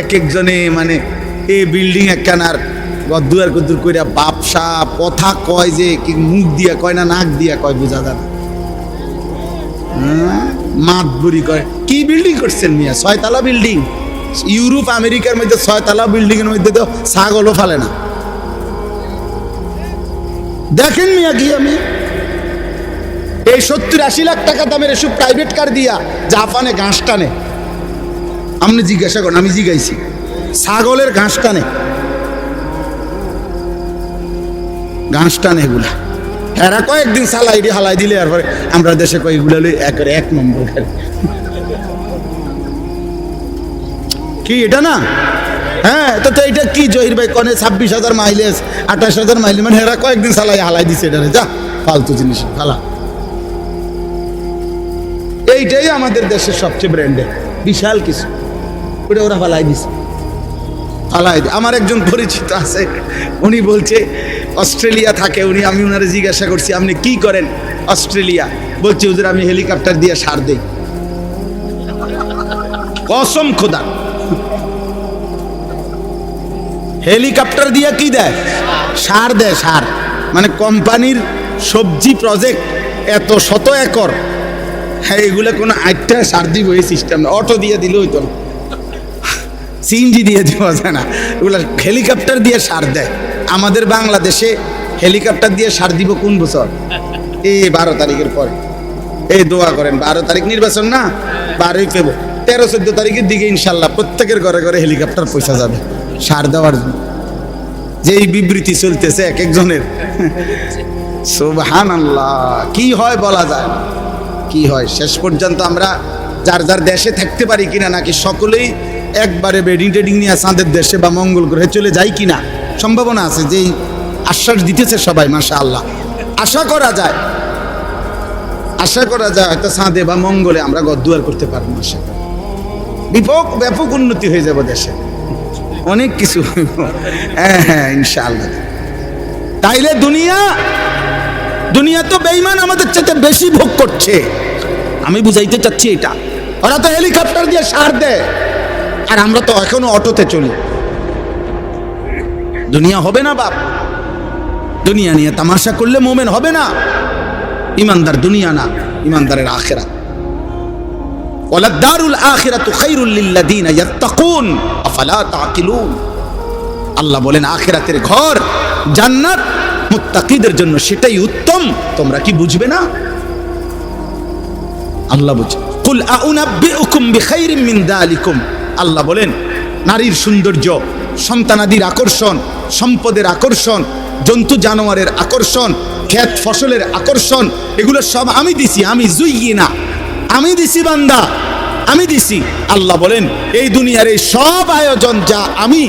এক একজনে মানে এই বিল্ডিং একখানার গদ্দুয়ার গদ্দুর কইরা বাপসা কথা কয়, যে কি মুখ দিয়া কয় না নাক দিয়া কয় বোঝা যায় না। মাতবুরি কয়, কি বিল্ডিং করছেন মিয়া? 6 তলা বিল্ডিং। ইউরোপ আমেরিকার মধ্যে 6 তলা বিল্ডিং এর মধ্যে তো ছাগলও ফালে না। দেখেন মিয়া কি, আমি এই 70-80 লাখ টাকা দামের এসব প্রাইভেট কার দিয়া জাপানে ঘাস টানে। আপনি জিজ্ঞাসা করেন, আমি জিজ্ঞাইছি, ছাগলের ঘাস টানে, ঘাস টানে এগুলা। এরা কয়েকদিন চালাই দিয়ে হালাই দিলে, এরপরে আমরা দেশে কয়েকগুলো একের 1 নম্বর কি এটা না? হ্যাঁ, তো এটা কি জহির ভাই কনে 26,000 মাইলেজ, 28,000 মাইলেজ, মানে এরা কয়েকদিন চালাই হালাই দিছে, এটা যা ফালতু জিনিস ফালা। এইটাই আমাদের দেশের সবচেয়ে ব্র্যান্ডেড বিশাল কিছু, ওটা ওরা ফালাই দিছে, ফালাই। আমার একজন পরিচিত আছে, উনি বলছে অস্ট্রেলিয়া থাকে উনি, আমি ওনারে জিজ্ঞাসা করছি আপনি কি করেন অস্ট্রেলিয়া, বলছি হুজুর আমি হেলিকপ্টার দিয়ে সার দেই। কসম খোদা, হেলিকপ্টার দিয়ে কি দেয়? সার দেয়, সার। মানে কোম্পানির সবজি প্রজেক্ট এত শত একর, হ্যাঁ এগুলো কোনো আটটা সার দিব এই সিস্টেম না, অটো দিয়ে দিলে হইতো না, সিএনজি দিয়ে দেওয়া যায় না, এগুলো হেলিকপ্টার দিয়ে সার দেয়। আমাদের বাংলাদেশে হেলিকপ্টার দিয়ে সার দিব কোন বছর? এই 12 তারিখের পরে। এই দোয়া করেন, 12 তারিখ নির্বাচন না, 12ই ফেব্রুয়ারি, 13-14 তারিখের দিকে ইনশাল্লাহ প্রত্যেকের ঘরে ঘরে হেলিকপ্টার পয়সা যাবে সার দেওয়ার জন্য। যেই বিবৃতি চলতেছে এক একজনের, সুবহানাল্লাহ, কি হয় বলা যায় না, কি হয়। শেষ পর্যন্ত আমরা যার যার দেশে থাকতে পারি কিনা, নাকি সকলেই একবারে বেডিং টেডিং নিয়ে চাঁদের দেশে বা মঙ্গল গ্রহে চলে যায় কিনা, সম্ভাবনা আছে। যেই আশ্বাস দিতেছে সবাই, মাশাআল্লাহ, আশা করা যায়, আশা করা যায় হয়তো চাঁদে বা মঙ্গলে আমরা গদ্দুয়ার করতে পারবো। আশা ব্যাপক ব্যাপক উন্নতি হয়ে যাবো দেশে, অনেক কিছু। হ্যাঁ হ্যাঁ ইনশাআল্লাহ। তাইলে দুনিয়া তো বেঈমান আমাদের চাইতে বেশি ভোগ করছে। আমি বুঝাইতে চাচ্ছি এটা, ওরা তো হেলিকপ্টার দিয়ে সার দেয় আর আমরা তো এখনো অটোতে চলি। দুনিয়া হবে না বাপ, দুনিয়া নিয়ে তামাশা করলে মোমেন হবে না। ইমানদার দুনিয়া না, ইমানদারের আখিরাত। ওয়ালাদ-দারুল আখিরাতু খায়রুল লিল্লাযিনা ইয়াত্তাকুন আফালা তাকিলুন। আল্লাহ বলেন আখিরাতের ঘর জান্নাত মুত্তাকিদের জন্য সেটাই উত্তম, তোমরা কি বুঝবে না? আল্লাহ বলেন কুল আউনাব্বিউকুম বিখাইরিম মিন যালিকুম। আল্লাহ বলেন নারীর সৌন্দর্য, সন্তানাদির আকর্ষণ, সম্পদের আকর্ষণ, জন্তু জানোয়ারের আকর্ষণ, ক্ষেত ফসলের আকর্ষণ, এগুলো সব আমি দিছি। আমি জুইয়িনা, আমি দিছি বান্দা, আমি দিছি। আল্লাহ বলেন এই দুনিয়ার এই সব আয়োজন যা আমি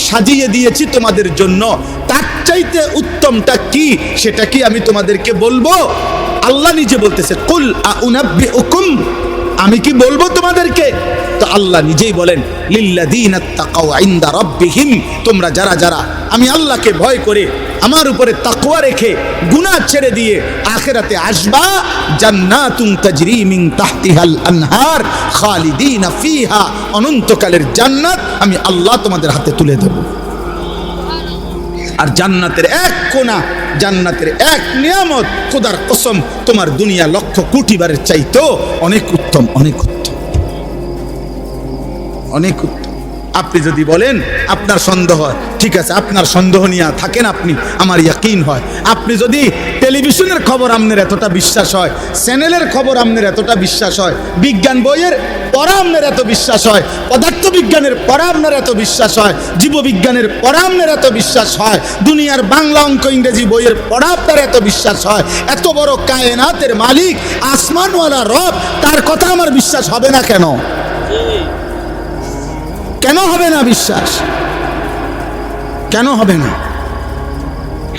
সাজিয়ে দিয়েছি তোমাদের জন্য, তার চাইতে উত্তমটা কি সেটা কি আমি তোমাদেরকে বলবো? আল্লাহ নিজে বলতেছে কুল আউনাব্বিউকুম, আমি কি বলবো তোমাদেরকে? তো আল্লাহ নিজেই বলেন লিল্লাযিনা তাকাউ ইনদা রাব্বিহিম, তোমরা যারা যারা আমি আল্লাহকে ভয় করে আমার উপরে তাকওয়া রেখে গুনাহ ছেড়ে দিয়ে আখিরাতে আসবা, জান্নাতুন তাজরি মিন তাহতিহাল আনহার খালিদিনা ফিহা, অনন্তকালের জান্নাত আমি আল্লাহ তোমাদের হাতে তুলে দেব। আর জান্নাতের এক কোণা, জান্নাতের এক নিয়ামত, খোদার কসম তোমার দুনিয়া লক্ষ কোটি বারের চাইতো অনেক উত্তম, অনেক উত্তম, অনেক উত্তম। আপনি যদি বলেন আপনার সন্দেহ হয়, ঠিক আছে, আপনার সন্দেহ নিয়ে থাকেন আপনি, আমার ইয়াকিন হয়। আপনি যদি টেলিভিশনের খবর আপনার এতটা বিশ্বাস হয়, চ্যানেলের খবর আপনার এতটা বিশ্বাস হয়, বিজ্ঞান বইয়ের পড়া আপনার এত বিশ্বাস হয়, পদার্থ বিজ্ঞানের পড়া আপনার এত বিশ্বাস হয়, জীববিজ্ঞানের পড়া আপনার এত বিশ্বাস হয়, দুনিয়ার বাংলা অঙ্ক ইংরেজি বইয়ের পড়া আপনার এত বিশ্বাস হয়, এত বড় কায়নাতের মালিক আসমানওয়ালা রব, তার কথা আমার বিশ্বাস হবে না কেন? কেন হবে না বিশ্বাস? কেন হবে না?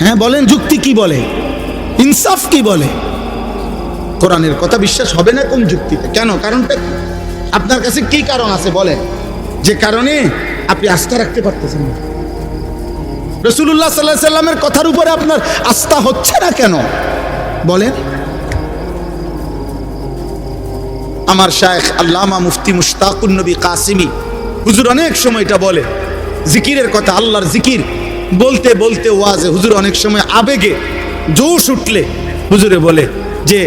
হ্যাঁ বলেন, যুক্তি কি বলে, ইনসাফ কি বলে? কোরআনের কথা বিশ্বাস হবে না কোন যুক্তিতে? কেন? কারণটা কি? আপনার কাছে কি কারণ আছে বলেন, যে কারণে আপনি আস্থা রাখতে পারতেছেন না? রাসূলুল্লাহ সাল্লাল্লাহু আলাইহি সাল্লামের কথার উপরে আপনার আস্থা হচ্ছে না কেন বলেন? আমার শায়েখ আল্লামা মুফতি মুশতাকুন নবী কাসিমি হুজুর অনেক সময় এটা বলে, জিকিরের কথা, আল্লাহর জিকির বলতে বলতে ওয়াজে হুজুর অনেক সময় আবেগে জোশ উঠলে হুজুরে বলে যে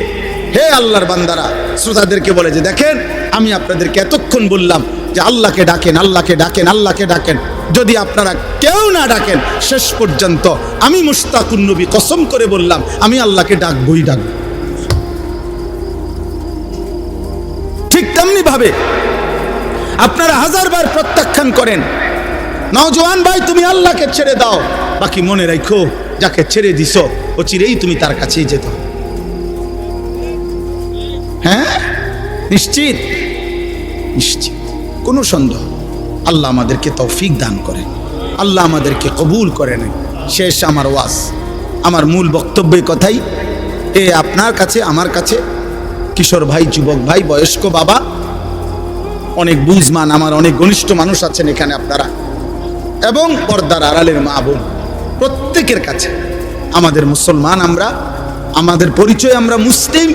হে আল্লাহর বান্দারা, শ্রোতাদেরকে বলে যে দেখেন আমি আপনাদেরকে এতক্ষণ বললাম যে আল্লাহকে ডাকেন, আল্লাহকে ডাকেন, আল্লাহকে ডাকেন, যদি আপনারা কেউ না ডাকেন শেষ পর্যন্ত আমি মুশতাকুন নবী কসম করে বললাম আমি আল্লাহকে ডাকবই ডাকবো। ঠিক তেমনি ভাবে আপনারা হাজারবার প্রত্যাখ্যান করেন, নওজোয়ান ভাই তুমি আল্লাহকে ছেড়ে দাও, বাকি মনে রাখো যাকে ছেড়ে দিছো ও চিরেই তুমি তার কাছেই যেত। হ্যাঁ নিশ্চিত, নিশ্চিত, কোনো সন্দেহ। আল্লাহ আমাদেরকে তৌফিক দান করেন, আল্লাহ আমাদেরকে কবুল করে নেন। শেষ আমার ওয়াজ, আমার মূল বক্তব্যের কথাই আপনার কাছে, আমার কাছে, কিশোর ভাই, যুবক ভাই, বয়স্ক বাবা, অনেক বুঝমান আমার অনেক ঘনিষ্ঠ মানুষ আছেন এখানে আপনারা, এবং পর্দার আড়ালের মা বোন, প্রত্যেকের কাছে আমাদের মুসলমান, আমরা আমাদের পরিচয় আমরা মুসলিম।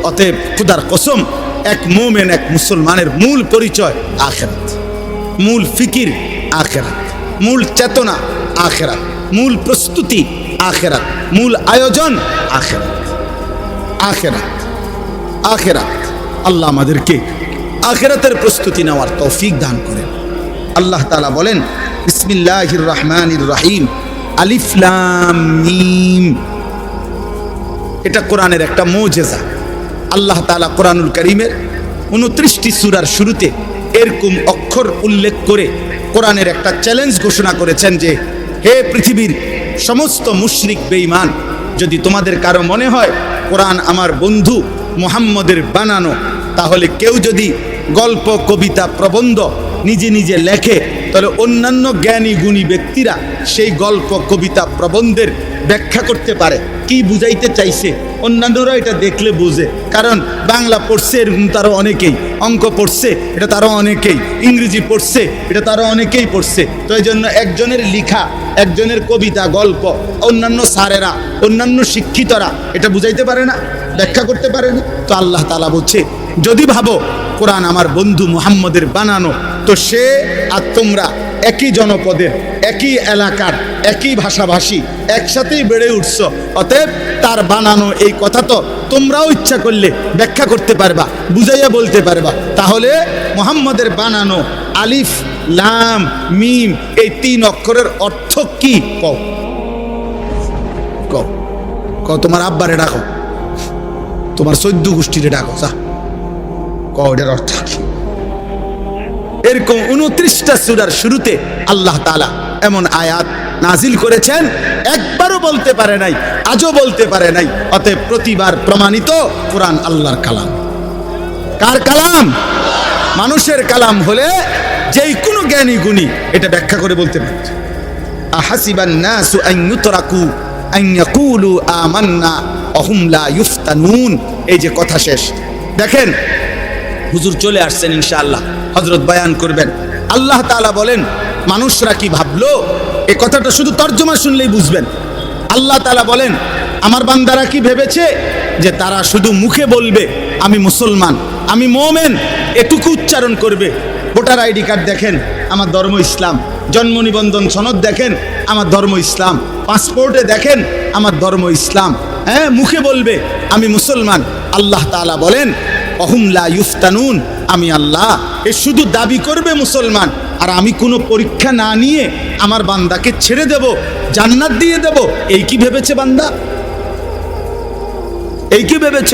অতএব খুদার কসম, এক মোমেন এক মুসলমানের মূল পরিচয় আখিরাত, মূল ফিকির আখিরাত, মূল চেতনা আখিরাত, মূল প্রস্তুতি আখিরাত, মূল আয়োজন আখিরাত। আখিরাত আখিরাত আল্লাহ আমাদেরকে আখিরাতের প্রস্তুতি নেওয়ার তৌফিক দান করেন। আল্লাহ তাআলা বলেন বিসমিল্লাহির রহমানির রহিম, আলিফ লাম মিম। এটা কোরআনের একটা মুজিজা। আল্লাহ তাআলা কোরআনুল কারীমের 29টি সূরার শুরুতে এরকম অক্ষর উল্লেখ করে কোরআনের একটা চ্যালেঞ্জ ঘোষণা করেছেন যে, হে পৃথিবীর সমস্ত মুশরিক বেঈমান, যদি তোমাদের কারো মনে হয় কোরআন আমার বন্ধু মুহাম্মদের বানানো, তাহলে কেউ যদি গল্প, কবিতা, প্রবন্ধ নিজে নিজে লেখে, তাহলে অন্যান্য জ্ঞানী গুণী ব্যক্তিরা সেই গল্প, কবিতা, প্রবন্ধের ব্যাখ্যা করতে পারে। কি বুঝাইতে চাইছে অন্যান্যরা এটা দেখলে বোঝে, কারণ বাংলা পড়ছে এরকম তারও অনেকেই, অঙ্ক পড়ছে এটা তারও অনেকেই, ইংরেজি পড়ছে এটা তারও অনেকেই পড়ছে। তো এই জন্য একজনের লিখা, একজনের কবিতা, গল্প অন্যান্য স্যারেরা, অন্যান্য শিক্ষিতরা এটা বুঝাইতে পারে না, ব্যাখ্যা করতে পারে না। তো আল্লাহ তাআলা বলছে, যদি ভাবো কোরআন আমার বন্ধু মুহাম্মদের বানানো, তো সে আর তোমরা একই জনপদের, একই এলাকার, একই ভাষাভাষী, একসাথেই বেড়ে উঠছ। অতএব তার বানানো এই কথা তো তোমরাও ইচ্ছা করলে ব্যাখ্যা করতে পারবা, বুঝাইয়া বলতে পারবা। তাহলে মুহাম্মদের বানানো আলিফ লাম মিম এই 3 অক্ষরের অর্থ কি? কও কও কও। তোমার আব্বারে ডাকো, তোমার 14 গোষ্ঠীরে ডাকো, যা কও এর অর্থ কি? এরকম 29টা সূরার শুরুতে আল্লাহ তাআলা এমন আয়াত নাজিল করেছেন, একবারও বলতে পারে নাই, আজও বলতে পারে নাই। অতএব প্রতিবার প্রমাণিত কোরআন আল্লাহর কালাম। কার কালাম? মানুষের কালাম হলে যেই কোনো জ্ঞানী গুণী এটা ব্যাখ্যা করে বলতে পারে। আহাসিবান নাসু আন ইউতরাকু আন ইয়াকুলু আমান্না ওয়া হুম লা ইফতানুন। এই যে কথা শেষ। দেখেন হুজুর চলে আসছেন, ইনশাআল্লাহ হযরত বয়ান করবেন। আল্লাহ তাআলা বলেন, মানুষরা কি ভাবলো? এই কথাটা শুধু তর্জমা শুনলেই বুঝবেন। আল্লাহ তাআলা বলেন, আমার বান্দারা কি ভেবেছে যে তারা শুধু মুখে বলবে আমি মুসলমান, আমি মুমিন, এটুকু উচ্চারণ করবে। ভোটার আইডি কার্ড দেখেন, আমার ধর্ম ইসলাম। জন্ম নিবন্ধন সনদ দেখেন, আমার ধর্ম ইসলাম। পাসপোর্টে দেখেন, আমার ধর্ম ইসলাম। হ্যাঁ, মুখে বলবে আমি মুসলমান। আল্লাহ তাআলা বলেন অহুম লা ইফতানুন, আমি আল্লাহ এ শুধু দাবি করবে মুসলমান, আর আমি কোনো পরীক্ষা না নিয়ে আমার বান্দাকে ছেড়ে দেব, জান্নাত দিয়ে দেব। এই কি ভেবেছে বান্দা? এই কি ভেবেছ?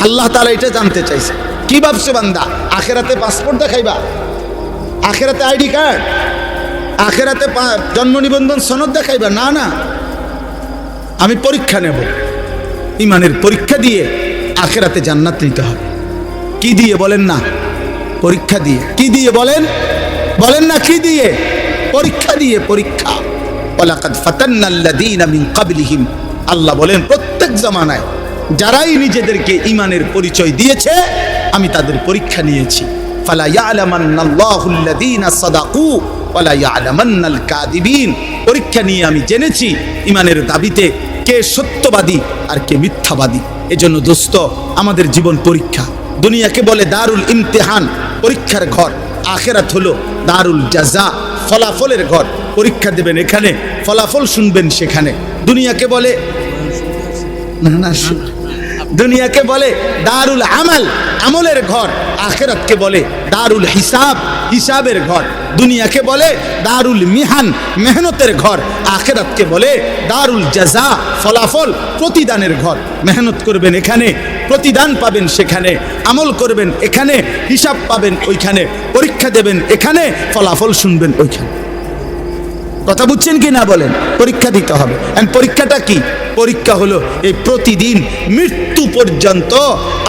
আল্লাহ তাআলা এটা জানতে চাইছে। কি ভাবছে বান্দা? আখেরাতে পাসপোর্ট দেখাইবা, আখেরাতে আইডি কার্ড, আখেরাতে জন্ম নিবন্ধন সনদ দেখাইবা? না না, আমি পরীক্ষা নেব, ইমানের পরীক্ষা দিয়ে আখেরাতে জান্নাত নিতে হবে। কি দিয়ে বলেন না? পরীক্ষা দিয়ে। কি দিয়ে বলেন? বলেন না কি দিয়ে? পরীক্ষা দিয়ে। পরীক্ষা। ওয়ালাকাদ ফাতান্নাল্লাযীনা মিন ক্বাবলিহিম, আল্লাহ বলেন প্রত্যেক জামানায় যারাই নিজেদেরকে ইমানের পরিচয় দিয়েছে আমি তাদের পরীক্ষা নিয়েছি। ফালা ইয়ালামান্নাল্লাহুল্লাযীনা সাদাকু ওয়ালা ইয়ালামান্নাল কাযিবিন। পরীক্ষা নিয়ে আমি জেনেছি ইমানের দাবিতে কে সত্যবাদী আর কে মিথ্যাবাদী। এজন্য দোস্ত, আমাদের জীবন পরীক্ষা। দুনিয়াকে বলে দারুল ইমতিহান, পরীক্ষার ঘর। আখিরাত হলো দারুল জাযা, ফলাফলের ঘর। পরীক্ষা দেবেন এখানে, ফলাফল শুনবেন সেখানে। দুনিয়াকে বলে দুনিয়াকে বলে দারুল আমাল, আমলের ঘর। আখিরাতকে বলে দারুল হিসাব, হিসাবের ঘর। দুনিয়াকে বলে দারুল মিহান, মেহনতের ঘর। আখিরাতকে বলে দারুল জাযা, ফলাফল, প্রতিদানের ঘর। মেহনত করবেন এখানে, প্রতিদান পাবেন সেখানে। আমল করবেন এখানে, হিসাব পাবেন ওইখানে। পরীক্ষা দেবেন এখানে, ফলাফল শুনবেন ওইখানে। কথা বুঝছেন কি না বলেন? পরীক্ষা দিতে হবে। পরীক্ষাটা কি? পরীক্ষা হলো এই প্রতিদিন মৃত্যু পর্যন্ত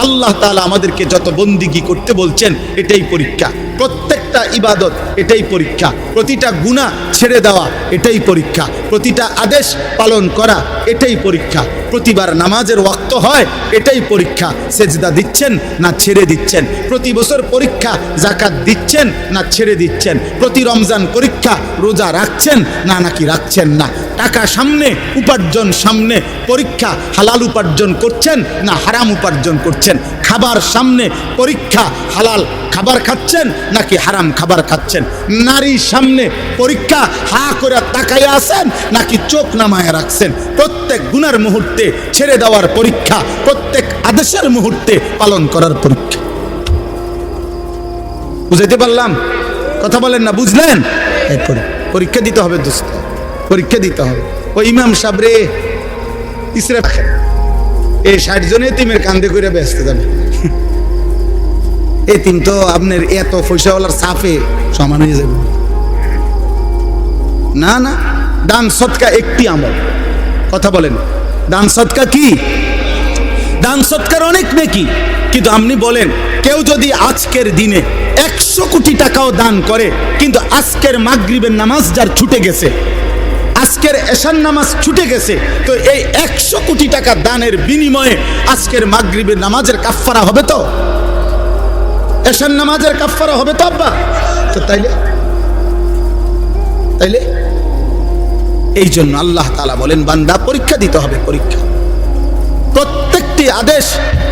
আল্লাহ তাআলা আমাদেরকে যত বন্দিগি করতে বলছেন এটাই পরীক্ষা। প্রত্যেকটা ইবাদত এটাই পরীক্ষা। প্রতিটা গুনাহ ছেড়ে দেওয়া এটাই পরীক্ষা। প্রতিটা আদেশ পালন করা এটাই পরীক্ষা। প্রতিবার নামাজের ওয়াক্ত হয়, এটাই পরীক্ষা। সেজদা দিচ্ছেন না ছেড়ে দিচ্ছেন। প্রতি বছর পরীক্ষা, যাকাত দিচ্ছেন না ছেড়ে দিচ্ছেন। প্রতি রমজান পরীক্ষা, রোজা রাখছেন না নাকি রাখছেন না। টাকা সামনে, উপার্জন সামনে, পরীক্ষা, হালাল উপার্জন করছেন না হারাম উপার্জন করছেন। খাবার সামনে, পরীক্ষা, হালাল খাবার খাচ্ছেন নাকি হারাম খাবার খাচ্ছেন। নারী সামনে, পরীক্ষা, হা করে তাকায় আছেন নাকি চোখ নামায় রাখছেন। প্রত্যেক গুনার মুহূর্তে ছেড়ে দেওয়ার পরীক্ষা, প্রত্যেক আদেশের মুহূর্তে পালন করার পরীক্ষা। বুঝাইতে পারলাম? কথা বলেন না, বুঝলেন? পরীক্ষা দিতে হবে দোস্ত, পরীক্ষা দিতে হবে। ওই ইমাম সাহেব রে ইসরে এই 60 জন এতিমের কান্দে করে ব্যস্ত যাবে। এতিম তো আপনার এত পয়সাওয়ালার সাফে সমান হয়ে যাবে না। না, দান সদকা একটি আমল। কথা বলেন, দান সদকা কি? দান সদকার অনেক নেকি, কিন্তু আপনি বলেন কেউ যদি আজকের দিনে 100 কোটি টাকাও দান করে, কিন্তু আজকের মাগরিবের নামাজ যার ছুটে গেছে, আজকের এশার নামাজ ছুটে গেছে, তো এই 100 কোটি টাকা দানের বিনিময়ে আজকের মাগরিবের নামাজের কাফফারা হবে তো? এশার নামাজের কাফফারা হবে তো আব্বা? তো তাইলে এই জন্য আল্লাহ তাআলা বলেন, বান্দা পরীক্ষা দিতে হবে। পরীক্ষা, প্রত্যেকটি আদেশ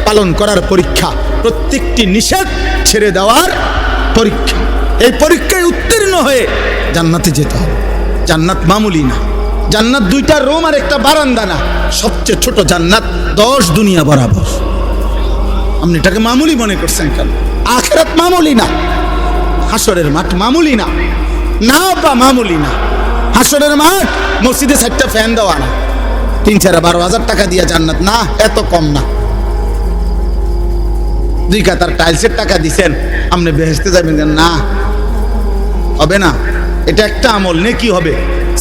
পালন করার পরীক্ষা, প্রত্যেকটি নিষেধ ছেড়ে দেওয়ার পরীক্ষা। এই পরীক্ষায় উত্তীর্ণ হয়ে জান্নাতে যেতে হবে। জান্নাত মামুলি না। জান্নাত 2টা রুম আর একটা বারান্দা না। সবচেয়ে ছোট জান্নাত 10 দুনিয়া বরাবর। আপনি এটাকে মামুলি মনে করছেন কেন? আখিরাত মামুলি না, হাসরের মাঠ মামুলি না। না বা মামুলি না। হাসরের মাঠ মসজিদে 4টা ফ্যান দেওয়া না, 3-12,000 টাকা দিয়ে জান্নাত না, এত কম না। 2 কাতার টাইলসের টাকা দিছেন, আপনি বেহেশতে যাবেন না, হবে না। এটা একটা আমল, নেকি হবে,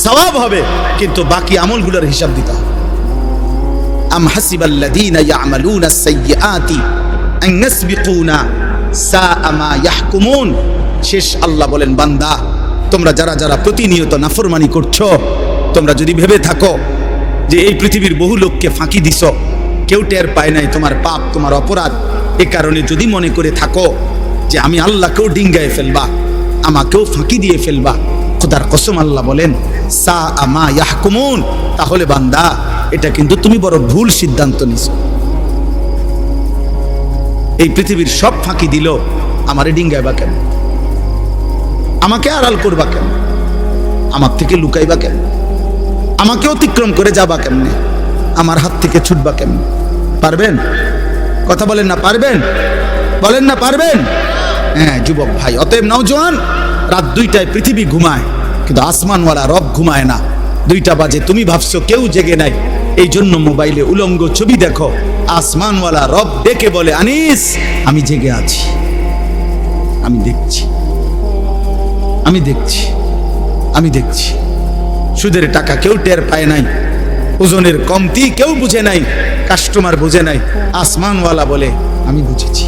সওয়াব হবে, কিন্তু বাকি আমলগুলোর হিসাব দিতে হবে। আম হাসিবাল্লাযীনা ইয়ামালুনা আস-সাইয়্যাতি আন ইয়াসবিকুনা সাআ মা ইয়াহকুমুন। শেষ আল্লাহ বলেন, বান্দা তোমরা যারা যারা প্রতিনিয়ত নাফরমানি করছো, তোমরা যদি ভেবে থাকো যে এই পৃথিবীর বহু লোককে ফাঁকি দিছো, কেউ টের পায় নাই তোমার পাপ, তোমার অপরাধ, এ কারণে যদি মনে করে থাকো যে আমি আল্লাহকেও ডিঙ্গায় ফেলবা, আমাকেও ফাঁকি দিয়ে ফেলবা, খোদার কসম আল্লাহ বলেন সাআ মা ইয়াহকুমুন, তাহলে বান্দা এটা কিন্তু তুমি বড় ভুল সিদ্ধান্ত নিছো। এই পৃথিবীর সব ফাঁকি দিল, আমারে ডিঙ্গাইবা কেন? আমাকে আড়াল করবা কেন? আমার থেকে লুকাইবা কেন? আমাকে অতিক্রম করে যাবা কেমনে? আমার হাত থেকে ছুটবা কেমনে? পারবেন? কথা বলেন না, পারবেন? বলেন না, পারবেন? হ্যাঁ যুবক ভাই, অতএব নওজোয়ান, রাত 2টায় পৃথিবী ঘুমায়, কিন্তু আসমানওয়ালা রব ঘুমায় না। 2টা বাজে, তুমি ভাবছো কেউ জেগে নাই, এই জন্য মোবাইলে উলঙ্গ ছবি দেখো। আসমানওয়ালা রব ডেকে বলে, আনিস আমি জেগে আছি, আমি দেখছি, আমি দেখছি, আমি দেখছি। সুদের টাকা কেউ টের পায় নাই, ওজনের কমতি কেউ বুঝে নাই, কাস্টমার বুঝে নাই, আসমানওয়ালা বলে আমি বুঝেছি।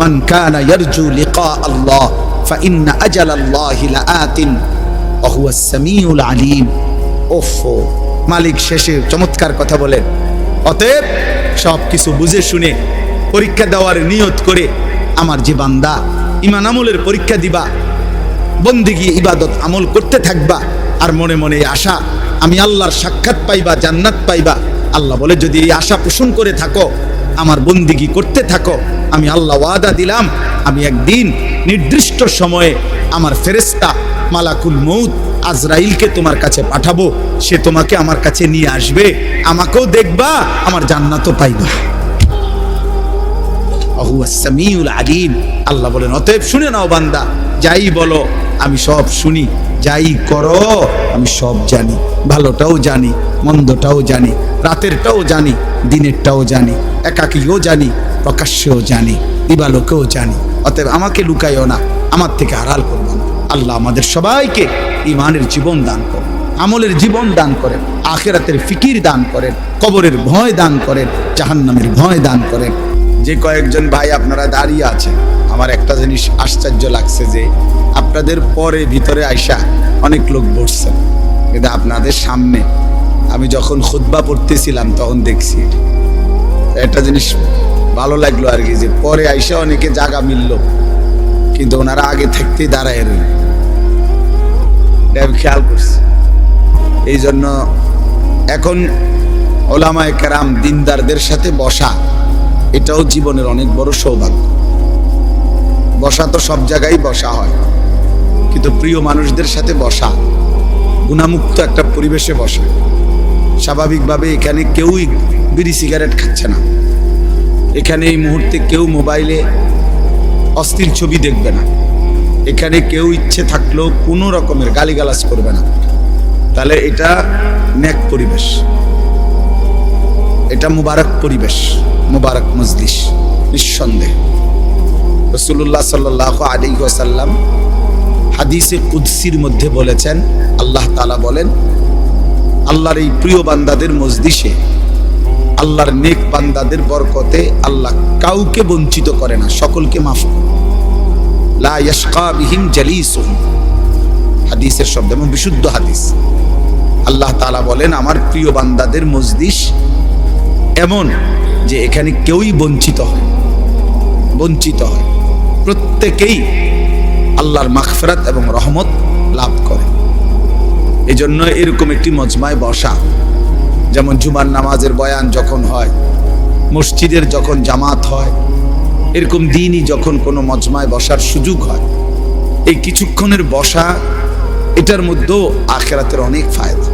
মান কানা ইয়ারজু লিকা আল্লাহ ফাইন্না আজালাল্লাহি লাআতিন ওয়া হুয়াস সামিউল আলিম। ওফো, মালিক শেষে চমৎকার কথা বলেন। অতএব সব কিছু বুঝে শুনে পরীক্ষা দেওয়ার নিয়ত করে আমার যে বান্দা ঈমান আমলের পরীক্ষা দিবা, বন্দেগী ইবাদত আমল করতে থাকবা, আর মনে মনে আশা আমি আল্লাহর সাক্ষাৎ পাইবা, জান্নাত পাইবা। আল্লাহ বলে যদি এই আশা পোষণ করে থাকো, আমার বন্দেগী করতে থাকো, আমি আল্লাহ ওয়াদা দিলাম আমি একদিন নির্দিষ্ট সময়ে আমার ফেরেশতা মালাকুল মউত আজরাইলকে তোমার কাছে পাঠাবো, সে তোমাকে আমার কাছে নিয়ে আসবে, আমাকেও দেখবা, আমার জান্নাতও পাইবা। হুয়াস সামিউল আলিম। আল্লাহ বলেন, অতএব শুনে নাও বান্দা, যাই বলো আমি সব শুনি, যাই করো আমি সব জানি, ভালোটাও জানি, মন্দটাও জানি, রাতেরটাও জানি, দিনেরটাও জানি, একাকীও জানি, প্রকাশ্যেও জানি, দিবালোকেও জানি। অতএব আমাকে লুকাইও না, আমার থেকে আড়াল করবো না। আল্লাহ আমাদের সবাইকে ঈমানের জীবন দান করেন, আমলের জীবন দান করেন, আখিরাতের ফিকির দান করেন, কবরের ভয় দান করেন, জাহান্নামের ভয় দান করেন। যে কয়েকজন ভাই আপনারা দাঁড়িয়ে আছেন, আমার একটা জিনিস আশ্চর্য লাগছে যে আপনাদের পরে ভিতরে আইসা অনেক লোক বসছেন। কিন্তু আপনাদের সামনে আমি যখন খুতবা পড়তেছিলাম তখন দেখছি একটা জিনিস ভালো লাগলো আর কি, যে পরে আইসা অনেকে জায়গা মিলল কিন্তু ওনারা আগে থাকতেই দাঁড়ায় রইল। আমি খেয়াল করছি। এই জন্য এখন ওলামায়ে কেরাম দিনদারদের সাথে বসা এটাও জীবনের অনেক বড় সৌভাগ্য। বসা তো সব জায়গায় বসা হয়, কিন্তু প্রিয় মানুষদের সাথে বসা, গুণামুক্ত একটা পরিবেশে বসা। স্বাভাবিকভাবে এখানে কেউই বিড়ি সিগারেট খাচ্ছে না, এখানে এই মুহূর্তে কেউ মোবাইলে অশ্লীল ছবি দেখবে না, এখানে কেউ ইচ্ছে থাকলেও কোনো রকমের গালিগালাজ করবে না। তাহলে এটা নেক পরিবেশ, এটা মুবারক পরিবেশ, মুবারক মজলিস নিঃসন্দেহে। রাসূলুল্লাহ সাল্লাল্লাহু আলাইহি ওয়াসাল্লাম হাদিসে কুদসির মধ্যে বলেছেন, আল্লাহ তাআলা বলেন, আল্লাহর এই প্রিয় বান্দাদের মজলিসে, আল্লাহর নেক বান্দাদের বরকতে আল্লাহ কাউকে বঞ্চিত করে না, সকলকে মাফ করে। লা ইয়াশকা বিহিম জালিসুহুম, হাদিসের শব্দ এবং বিশুদ্ধ হাদিস। আল্লাহ তাআলা বলেন, আমার প্রিয় বান্দাদের মজলিস এমন যে এখানে কেউই বঞ্চিত হয়, প্রত্যেকেই আল্লাহর মাগফিরাত এবং রহমত লাভ করে। এই জন্য এরকম একটি মজমায় বসা, যেমন জুমার নামাজের বয়ান যখন হয়, মসজিদের যখন জামাত হয়, এরকম দিনই যখন কোনো মজমায় বসার সুযোগ হয়, এই কিছুক্ষণের বসা, এটার মধ্যেও আখিরাতের অনেক ফায়দা।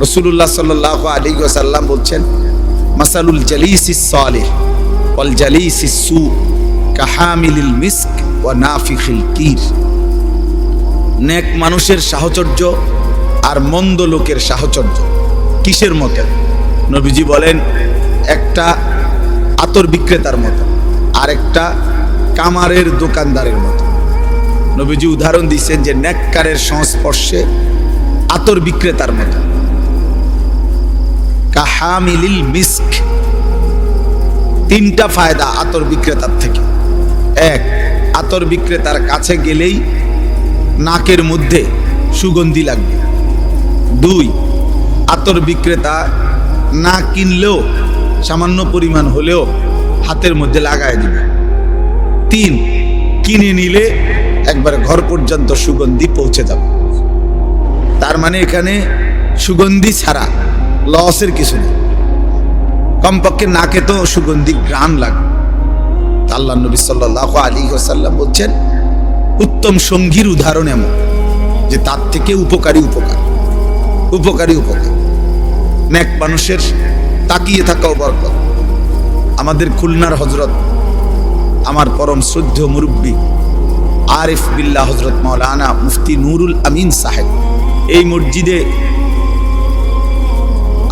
রাসূলুল্লাহ সাল্লাল্লাহু আলাইহি ওয়াসাল্লাম বলছেন, মাসালুল জালিসিস সালিহ ওয়াল জালিসিস সু কাহামিলিল মিস্ক ওয়া নাফিখিল কির। নেক মানুষের সাহচর্য আর মন্দ লোকের সাহচর্য কিসের মতো? নবীজি বলেন, একটা আতর বিক্রেতার মতো, আর একটা কামারের দোকানদারের মতো। নবীজি উদাহরণ দিচ্ছেন যে নেককারের সংস্পর্শে আতর বিক্রেতার মতো। কাহামিলিল মিস্ক, তিনটা ফায়দা আতর বিক্রেতার থেকে। এক, আতর বিক্রেতার কাছে গেলেই নাকের মধ্যে সুগন্ধি লাগবে। দুই, আতর বিক্রেতা না কিনলেও সামান্য পরিমাণ হলেও হাতের মধ্যে লাগায় দিবে। তিন, কিনে নিলে একবার ঘর পর্যন্ত সুগন্ধি পৌঁছে যাবে। তার মানে এখানে সুগন্ধি ছাড়া লসের কিছু নেই, কমপক্ষে নাকে তো সুগন্ধি ঘ্রাণ লাগবে। আল্লাহ নবী সাল্লাল্লাহু আলাইহি ওয়াসাল্লাম বলছেন, উত্তম সঙ্গীর উদাহরণ এমন যে তার থেকে উপকারী উপকার। নেক মানুষের তাকিয়ে থাকাও বরকত। আমাদের খুলনার হযরত, আমার পরম শ্রদ্ধেয় মুরব্বী আরিফ বিল্লাহ হযরত মাওলানা মুফতি নুরুল আমিন সাহেব, এই মসজিদে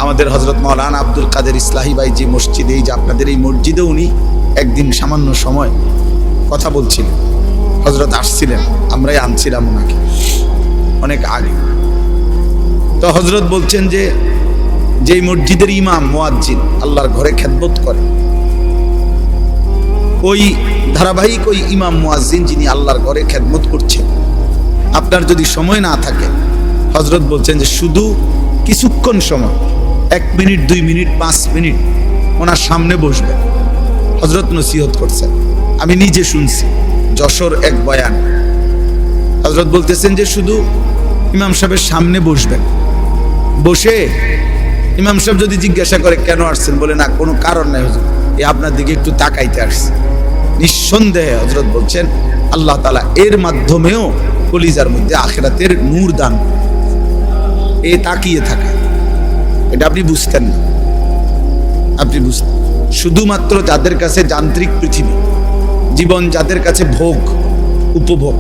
আমাদের হযরত মাওলানা আব্দুল কাদের ইসলাহি ভাই যে মসজিদে, এই যে আপনাদের এই মসজিদে, উনি একদিন সামান্য সময় কথা বলছিলেন। হযরত আসছিলেন, আমরাই আনছিলাম ওনাকে অনেক আগে। তো হযরত বলছেন যে যেই মসজিদের ইমাম মুয়াজ্জিন আল্লাহর ঘরে খেদমত করে, ওই ধারাবাহিক ওই ইমাম মুয়াজ্জিন যিনি আল্লাহর ঘরে খেদমত করছেন, আপনার যদি সময় না থাকে, হযরত বলছেন যে শুধু কিছুক্ষণ সময়, 1 মিনিট 2 মিনিট 5 মিনিট ওনার সামনে বসবেন। হযরত নসিহত করছেন, আমি নিজে শুনছি, যশোর এক বয়ান। হযরত বলতেছেন যে শুধু ইমাম সাহেবের সামনে বসবেন, বসে ইমাম সাহেব যদি জিজ্ঞাসা করে কেন আসছেন, বলে না কোনো কারণ নাই হুজুর, এই আপনার দিকে একটু তাকাইতে আসছে। নিঃসন্দেহে হযরত বলছেন, আল্লাহ তাআলা এর মাধ্যমেও কলিজার মধ্যে আখিরাতের নূর দান। এ তাকিয়ে থাকা, এটা আপনি বুঝতেন না, আপনি বুঝতেন। শুধুমাত্র যাদের কাছে যান্ত্রিক পৃথিবী, জীবন যাদের কাছে ভোগ উপভোগ,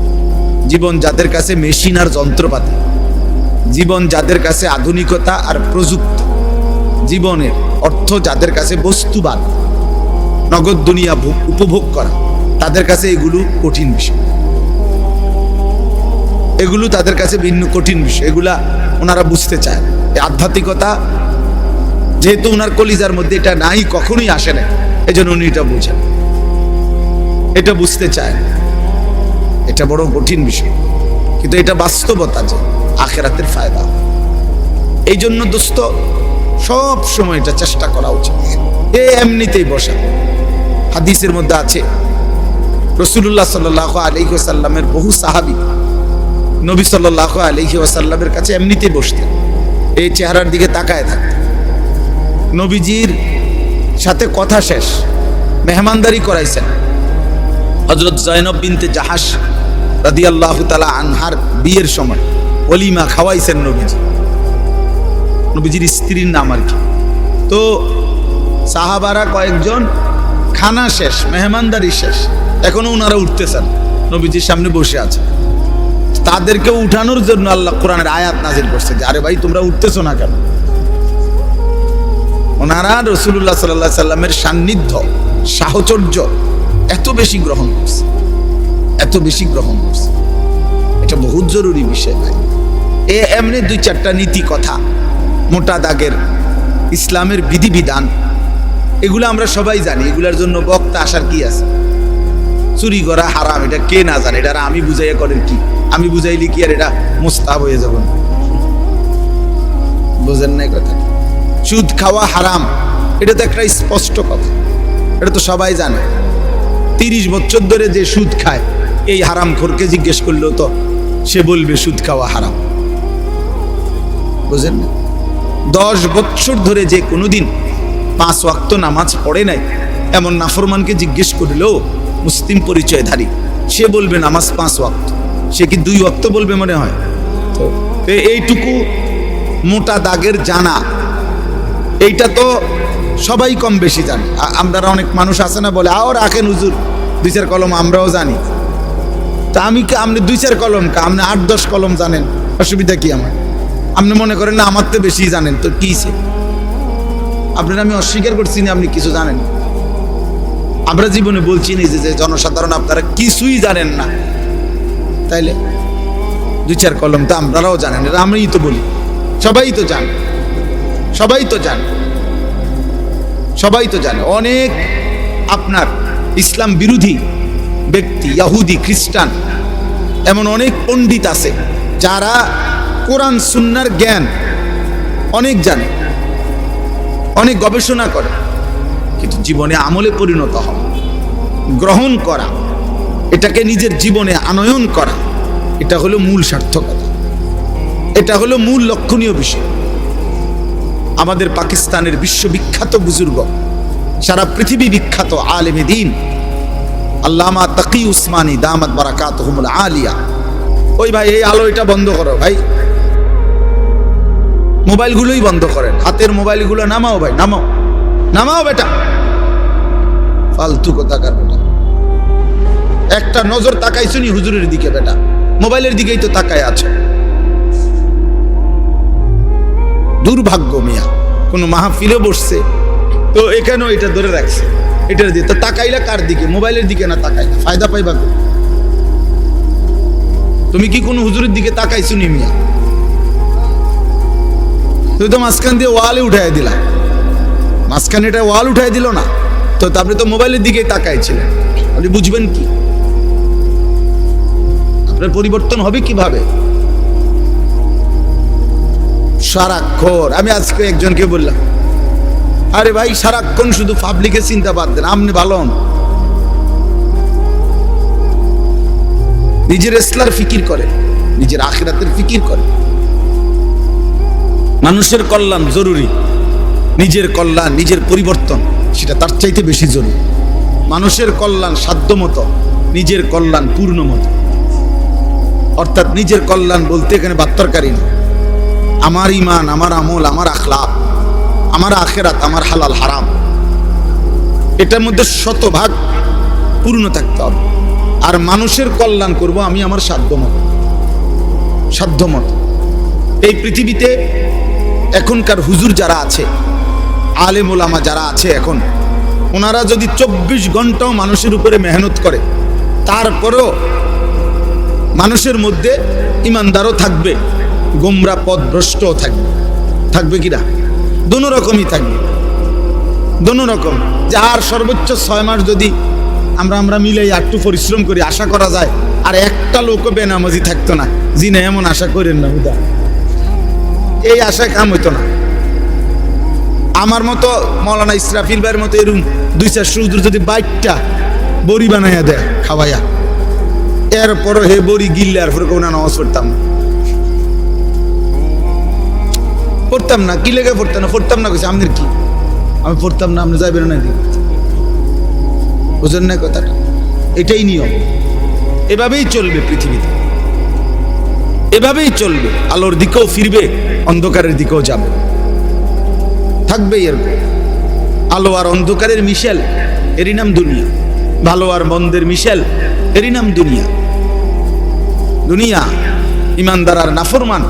জীবন যাদের কাছে মেশিন আর যন্ত্রপাতি, জীবন যাদের কাছে আধুনিকতা আর প্রযুক্তি, জীবনের অর্থ যাদের কাছে বস্তুবাদ, নগদ দুনিয়া উপভোগ করা, তাদের কাছে এগুলো কঠিন বিষয়, এগুলো তাদের কাছে ভিন্ন কঠিন বিষয়। এগুলা ওনারা বুঝতে চায়। এই আধ্যাত্মিকতা যেহেতু ওনার কলিজার মধ্যে এটা নাই, কখনোই আসে না, এই জন্য উনি এটা বুঝেন, এটা বুঝতে চায়। এটা বড় কঠিন বিষয়, কিন্তু এটা বাস্তবতা যে আখিরাতের ফায়দা। এই জন্য দোস্ত সব সময় এটা চেষ্টা করা উচিত। এমনিতেই বসা, হাদিসের মধ্যে আছে রাসূলুল্লাহ সাল্লাল্লাহু আলাইহি ওয়াসাল্লামের বহু সাহাবী নবী সাল্লাল্লাহু আলাইহি ওয়াসাল্লামের কাছে এমনিতেই বসতেন, এই চেহারার দিকে তাকায় থাকতেন। নবীজির সাথে কথা শেষ, মেহমানদারি করাইছেন। হযরত জয়নব বিনতে জাহাশ রাদিয়াল্লাহু তাআলা আনহার বিয়ের সময় ওলিমা খাওয়াইছেন নবীজি, নবীজির স্ত্রীর নাম আর কি। তো সাহাবারা কয়েকজন খানা শেষ, মেহমানদারি শেষ, এখনো ওনারা উঠতেছেন, নবীজির সামনে বসে আছে। তাদেরকে উঠানোর জন্য আল্লাহ কোরআনের আয়াত নাজিল করছে যে আরে ভাই তোমরা উঠতেছো না কেন? ওনারা রাসূলুল্লাহ সাল্লাল্লাহু আলাইহি সাল্লামের সান্নিধ্য, সাহচর্য এত বেশি গ্রহণ করছে, এত বেশি গ্রহণ করছে। এটা বহুত জরুরি বিষয় ভাই। এমনি দুই চারটা নীতি কথা, মোটা দাগের ইসলামের বিধিবিধান, এগুলো আমরা সবাই জানি। এগুলার জন্য বক্তা আসার কি আছে? চুরি করা হারাম, এটা কে না জানে? এটা আমি বুঝাইয়া করেন কি? আমি বুঝাইলি কি আর এটা মুস্তাহাব হয়ে যাব? বুঝেন না কথা? সুদ খাওয়া হারাম, এটা তো একটা স্পষ্ট কথা, এটা তো সবাই জানে। 30 বছর ধরে যে সুদ খায় এই হারামখোরকে জিজ্ঞেস করলেও তো সে বলবে সুদ খাওয়া হারাম। বুঝেন না? 10 বছর ধরে যে কোনোদিন 5 ওয়াক্ত নামাজ পড়ে নাই এমন নাফরমানকে জিজ্ঞেস করলেও মুসলিম পরিচয়ধারী সে বলবে নামাজ 5 ওয়াক্ত, সে কি 2 ওয়াক্ত বলবে মনে হয়? তো এইটুকু মোটা দাগের জানা, এইটা তো সবাই কম বেশি জানে। আমরা অনেক মানুষ আছে না বলে আও রাখেন হুজুর 2-4 কলম, আমরাও জানি। তা আপনি 2-4 কলম কা, আপনি 8-10 কলম জানেন, অসুবিধা কি আমার? আপনি মনে করেন না আমার তো বেশি জানেন, তো কি? আপনার আমি অস্বীকার করছি না আপনি কিছু জানেন। আমরা জীবনে বলছি না যে জনসাধারণ আপনারা কিছুই জানেন না, তাইলে 2-4 কলম তো আমরাও জানেন, এটা আমিই তো বলি। সবাই তো জানে, সবাই তো জানে, সবাই তো জানে। অনেক আপনার ইসলাম বিরোধী ব্যক্তি, ইহুদি, খ্রিস্টান, এমন অনেক পণ্ডিত আছে যারা কোরআন সুন্নাহর জ্ঞান অনেক জানে, অনেক গবেষণা করে, কিন্তু জীবনে আমলে পরিণত হওয়া, গ্রহণ করা, এটাকে নিজের জীবনে আনয়ন করা, এটা হলো মূল সার্থকতা, এটা হলো মূল লক্ষণীয় বিষয়। আমাদের পাকিস্তানের বিশ্ববিখ্যাত বুজুর্গ, সারা পৃথিবী বিখ্যাত আলেমে দ্বীন আল্লামা তাকি উসমানী দামাত বারাকাতুহুমুল আলিয়া। ওই ভাই এই আলো এটা বন্ধ করো ভাই, মোবাইলগুলোই বন্ধ করেন, হাতের মোবাইলগুলো নামাও ভাই, নামাও, নামাও বেটা, ফালতু কোথাকার বেটা। একটা নজর তাকাইছো নি হুজুরের দিকে বেটা? মোবাইলের দিকেই তো তাকায় আছে। দুর্ভাগ্য মিয়া, কোনো মাহফিলে বসছে তো এখানেও এটা ধরে রাখছে, এটার দিয়ে তো তাকাইলা কার দিকে? মোবাইলের দিকে না তাকাইলা ফায়দা পাইবা? তুমি কি কোনো হুজুরের দিকে তাকাইছো নি মিয়া? তুই তো মাঝখান দিয়ে ওয়ালে উঠাই দিলা, মাঝখানে এটা ওয়াল উঠাই দিল না তো, তারপরে তো মোবাইলের দিকে তাকাইছিলেন। আপনি বুঝবেন কি? আপনার পরিবর্তন হবে কিভাবে? সারাক্ষণ আমি আজকে একজনকে বললাম, আরে ভাই সারাক্ষণ শুধু পাবলিকের চিন্তা বাদ দেন, আপনি ভালো হন, নিজের ইসলার ফিকির করে, নিজের আখিরাতের ফিকির করে। মানুষের কল্যাণ জরুরি, নিজের কল্যাণ, নিজের পরিবর্তন সেটা তার চাইতে বেশি জরুরি। মানুষের কল্যাণ সাধ্যমতো, নিজের কল্যাণ পূর্ণ মতো। অর্থাৎ নিজের কল্যাণ বলতে এখানে বাত্তরকারী না, আমার ইমান, আমার আমল, আমার আখলাক, আমার আখিরাত, আমার হালাল হারাম, এটার মধ্যে 100% পূর্ণ থাকতে হবে। আর মানুষের কল্যাণ করব আমি আমার সাধ্যমতো, সাধ্যমতো। এই পৃথিবীতে এখনকার হুজুর যারা আছে, আলেম ওলামা যারা আছে এখন, ওনারা যদি 24 ঘন্টাও মানুষের উপরে মেহনত করে, তারপরেও মানুষের মধ্যে ইমানদারও থাকবে, গোমরা পথভ্রষ্টও থাকবে। থাকবে কিনা? দোনো রকমই থাকবে, দোনো রকম। যার সর্বোচ্চ 6 মাস যদি আমরা আমরা মিলে একটু পরিশ্রম করি, আশা করা যায় আর একটা লোকও বেনামাজি থাকতো না। জি না, এমন আশা করেন না হুদা, এই আশায় কাম হইতো না। আমার মতো মৌলানা ইসরাফিল ভাইয়ের মতো এরকম 2-4 হুজুর যদি বাইকটা বড়ি বানাইয়া দেয় খাওয়াইয়া, এরপরও হে বড়ি গিললে আর পরে কোনো নামাজ পড়তাম না। কি লেগে পড়তাম না কইছে আমাদের কি, আমি পড়তাম না, আপনি যাইবেন না দিকে, বুঝেন না কথাটা? এটাই নিয়ম, এভাবেই চলবে পৃথিবীতে, এভাবেই চলবে। আলোর দিকেও ফিরবে, অন্ধকারের দিকেও যাবে, থাকবে এরকম। আলো আর অন্ধকারের মিশেল, এরই নাম দুনিয়া। ভালো আর মন্দের মিশেল, এরই নাম দুনিয়া। দুনিয়া ইমানদার আর নাফরমান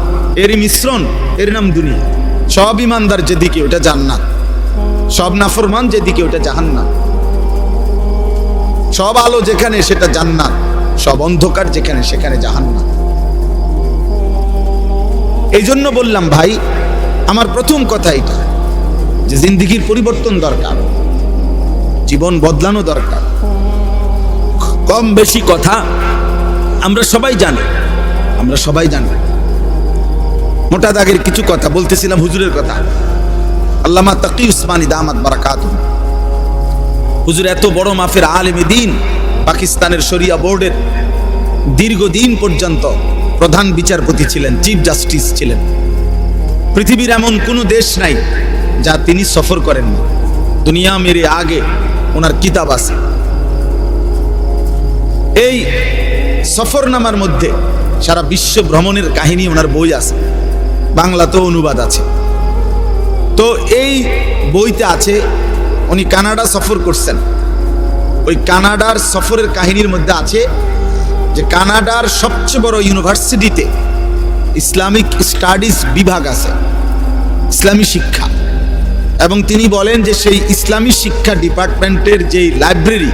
এরই মিশ্রণ, এর নাম দুনিয়া। সব ইমানদার যেদিকে ওটা জান্নাত, সব নাফরমান যেদিকে ওটা জাহান্নাম। সব আলো যেখানে সেটা জান্নাত, সব অন্ধকার যেখানে সেখানে জাহান্নাম। এই জন্য বললাম ভাই, আমার প্রথম কথা এটা যে জিন্দেগির পরিবর্তন দরকার, জীবন বদলানো দরকার। কম বেশি কথা আমরা সবাই জানি, আমরা সবাই জানি। মোটা দাগের কিছু কথা বলতেছিলাম, হুজুরের কথা। আল্লামা তাকি উসমানী দামাত বারাকাতুহু, হুজুর এত বড় মাফের আলেমে দ্বীন, পাকিস্তানের শরিয়া বোর্ডের দীর্ঘদিন পর্যন্ত প্রধান বিচারপতি ছিলেন, চিফ জাস্টিস ছিলেন। পৃথিবীর এমন কোনো দেশ নাই যা তিনি সফর করেননি। দুনিয়া মেরে আগে ওনার কিতাব আছে। এই সফরনামার মধ্যে সারা বিশ্ব ভ্রমণের কাহিনী ওনার বই আছে, বাংলাতেও অনুবাদ আছে। তো এই বইতে আছে উনি কানাডা সফর করছেন। ওই কানাডার সফরের কাহিনীর মধ্যে আছে যে কানাডার সবচেয়ে বড় ইউনিভার্সিটিতে ইসলামিক স্টাডিজ বিভাগ আছে, ইসলামী শিক্ষা। এবং তিনি বলেন যে সেই ইসলামী শিক্ষা ডিপার্টমেন্টের যেই লাইব্রেরি,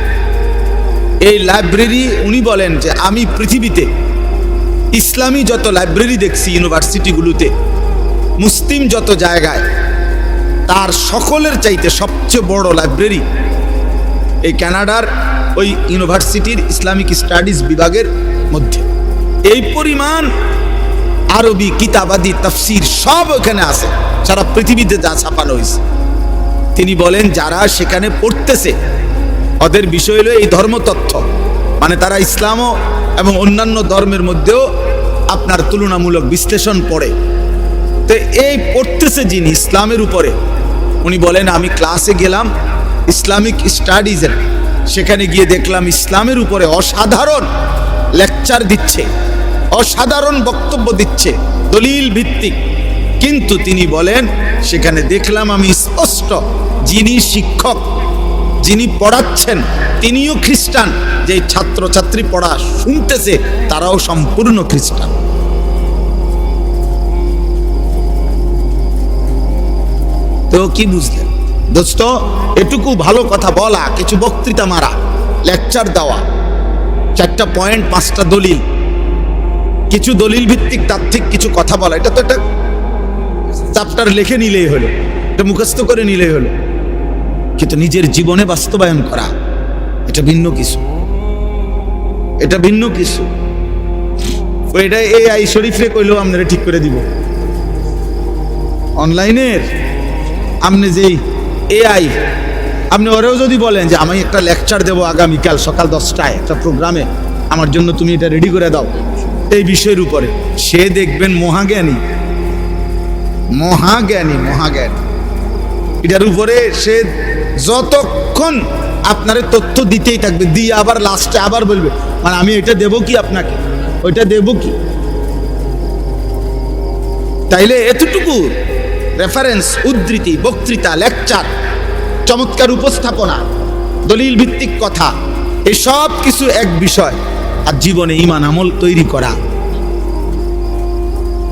এই লাইব্রেরি উনি বলেন যে আমি পৃথিবীতে ইসলামী যত লাইব্রেরি দেখছি ইউনিভার্সিটিগুলোতে, মুসলিম যত জায়গায়, তার সকলের চাইতে সবচেয়ে বড় লাইব্রেরি এই কানাডার ওই ইউনিভার্সিটির ইসলামিক স্টাডিজ বিভাগের মধ্যে। এই পরিমাণ আরবি কিতাবাদি তাফসির সব ওখানে আছে, সারা পৃথিবীতে যা ছাপানো হয়েছে। তিনি বলেন যারা সেখানে পড়তেছে ওদের বিষয় হলো এই ধর্মতত্ত্ব, মানে তারা ইসলাম এবং অন্যান্য ধর্মের মধ্যেও আপনার তুলনামূলক বিশ্লেষণ পড়ে। তো এই পড়তেছে যিনি ইসলামের উপরে, উনি বলেন আমি ক্লাসে গেলাম ইসলামিক স্টাডিজের, সেখানে গিয়ে দেখলাম ইসলামের উপরে অসাধারণ লেকচার দিচ্ছে, অসাধারণ বক্তব্য দিচ্ছে, দলিল ভিত্তিক। কিন্তু তিনি বলেন সেখানে দেখলাম আমি স্পষ্ট যিনি শিক্ষক, যিনি পড়াচ্ছেন তিনিও খ্রিস্টান, যে ছাত্রছাত্রী পড়া শুনতেছে তারাও সম্পূর্ণ খ্রিস্টান। তো কি বুঝলেন দোস্ত? এটুকু ভালো কথা বলা, কিছু বক্তৃতা মারা, লেকচার দেওয়া, 4টা পয়েন্ট 5টা দলিল, কিছু দলিল ভিত্তিক তাত্ত্বিক কিছু কথা বলা, এটা তো একটা চ্যাপ্টার লিখে নিলেই হলো, এটা মুখস্থ করে নিলেই হলো। কিন্তু নিজের জীবনে বাস্তবায়ন করা এটা ভিন্ন কিছু, এটা ভিন্ন কিছু। এটা AI শরীফরে কইলেও আপনারা ঠিক করে দিব। অনলাইনের আপনি যেই AI, আপনি ওরেও যদি বলেন যে আমি একটা লেকচার দেবো আগামীকাল সকাল 10টায় একটা প্রোগ্রামে, আমার জন্য তুমি এটা রেডি করে দাও এই বিষয়ের উপরে, সে দেখবেন মহাজ্ঞানী, মহাজ্ঞানী, মহাজ্ঞানী। এটার উপরে সে যতক্ষণ আপনার তথ্য দিতেই থাকবে, দিয়ে আবার লাস্টে আবার বলবে মানে আমি এটা দেব কি আপনাকে, ওইটা দেব কি। তাইলে এতটুকু রেফারেন্স, উদ্ধৃতি, বক্তৃতা, লেকচার, চমৎকার উপস্থাপনা, দলিল ভিত্তিক কথা, এই সব কিছু এক বিষয়। আর জীবনে ঈমান আমল তৈরি করা,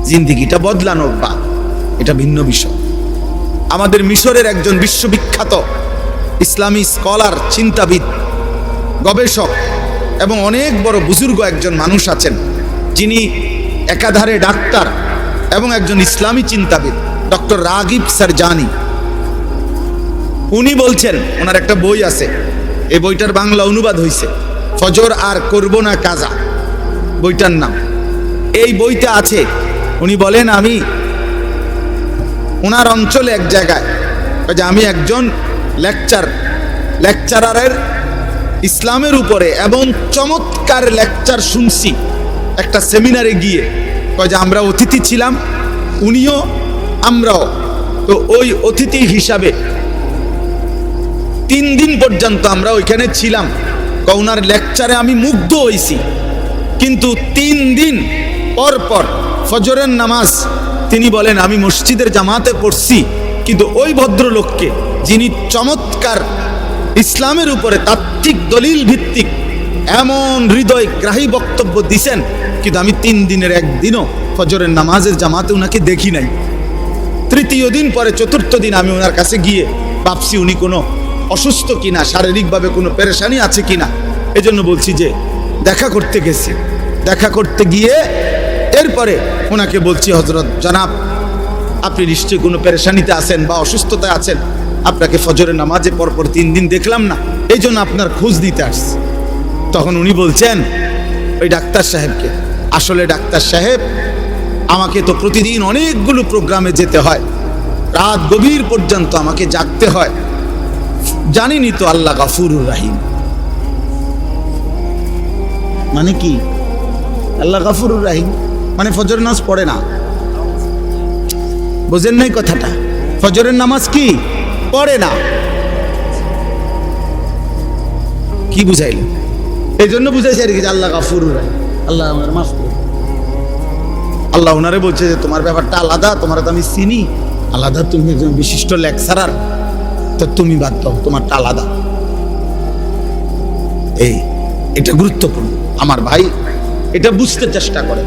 জিন্দেগিটা বদলানো বা এটা ভিন্ন বিষয়। আমাদের মিশরের একজন বিশ্ববিখ্যাত ইসলামী স্কলার, চিন্তাবিদ, গবেষক এবং অনেক বড় বুজুর্গ একজন মানুষ আছেন, যিনি একাধারে ডাক্তার এবং একজন ইসলামী চিন্তাবিদ, ডক্টর রাগিব সারজানি। উনি বলছেন, ওনার একটা বই আছে এই বইটার বাংলা অনুবাদ হয়েছে, ফজর আর করব না কাজা বইটার নাম। এই বইটা আছে, উনি বলেন আমি ওনার অঞ্চলে এক জায়গায়, যে আমি একজন লেকচারারের ইসলামের উপরে এবং চমৎকার লেকচার শুনছি একটা সেমিনারে গিয়ে, যে আমরা অতিথি ছিলাম, উনিও আমরাও। তো ওই অতিথি হিসাবে 3 দিন পর্যন্ত আমরা ওইখানে ছিলাম। ওনার লেকচারে আমি মুগ্ধ হয়েছি, কিন্তু 3 দিন পর পর ফজরের নামাজ তিনি বলেন আমি মসজিদের জামাতে পড়ছি, কিন্তু ওই ভদ্রলোককে যিনি চমৎকার ইসলামের উপরে তাত্ত্বিক দলিল ভিত্তিক এমন হৃদয়গ্রাহী বক্তব্য দিছেন, কিন্তু আমি 3 দিনের একদিনও ফজরের নামাজের জামাতে উনাকে দেখি নাই। তৃতীয় দিন পরে 4র্থ দিন আমি ওনার কাছে গিয়ে ভাবছি উনি কোনো অসুস্থ কিনা, শারীরিকভাবে কোনো পেরেশানি আছে কিনা। এজন্য বলছি যে দেখা করতে গেছি, দেখা করতে গিয়ে এরপরে ওনাকে বলছি হযরত জনাব আপনি নিশ্চয়ই কোনো পেরেশানিতে আছেন বা অসুস্থতায় আছেন, আপনাকে ফজরের নামাজে পরপর 3 দিন দেখলাম না, এই জন্য আপনার খোঁজ নিতে আসছি। তখন উনি বলছেন ওই ডাক্তার সাহেবকে, আসলে ডাক্তার সাহেব আমাকে তো প্রতিদিন অনেকগুলো প্রোগ্রামে যেতে হয়, রাত গভীর পর্যন্ত আমাকে জাগতে হয়, জানিনি তো আল্লাহ গাফুরুর রাহিম। মানে কি আল্লাহ গাফুরুর রাহিম? মানে ফজরের নামাজ পড়ে না, বোঝেন নাই কথাটা? ফজরের নামাজ কি পড়ে না, কি বুঝাইলেন? এই জন্য বুঝাইছে আর কি যে আল্লাহ গাফুরুর রাহিম, আল্লাহ আমার মাফ করুন। আল্লাহ ওনারে বলছে যে তোমার ব্যাপারটা আলাদা, তোমার তো আমি চিনি, আলাদা, তুমি একজন বিশিষ্ট লেকচারার, তো তুমি বাদ দাও, তোমারটা আলাদা। এটা গুরুত্বপূর্ণ আমার ভাই, এটা বুঝতে চেষ্টা করে।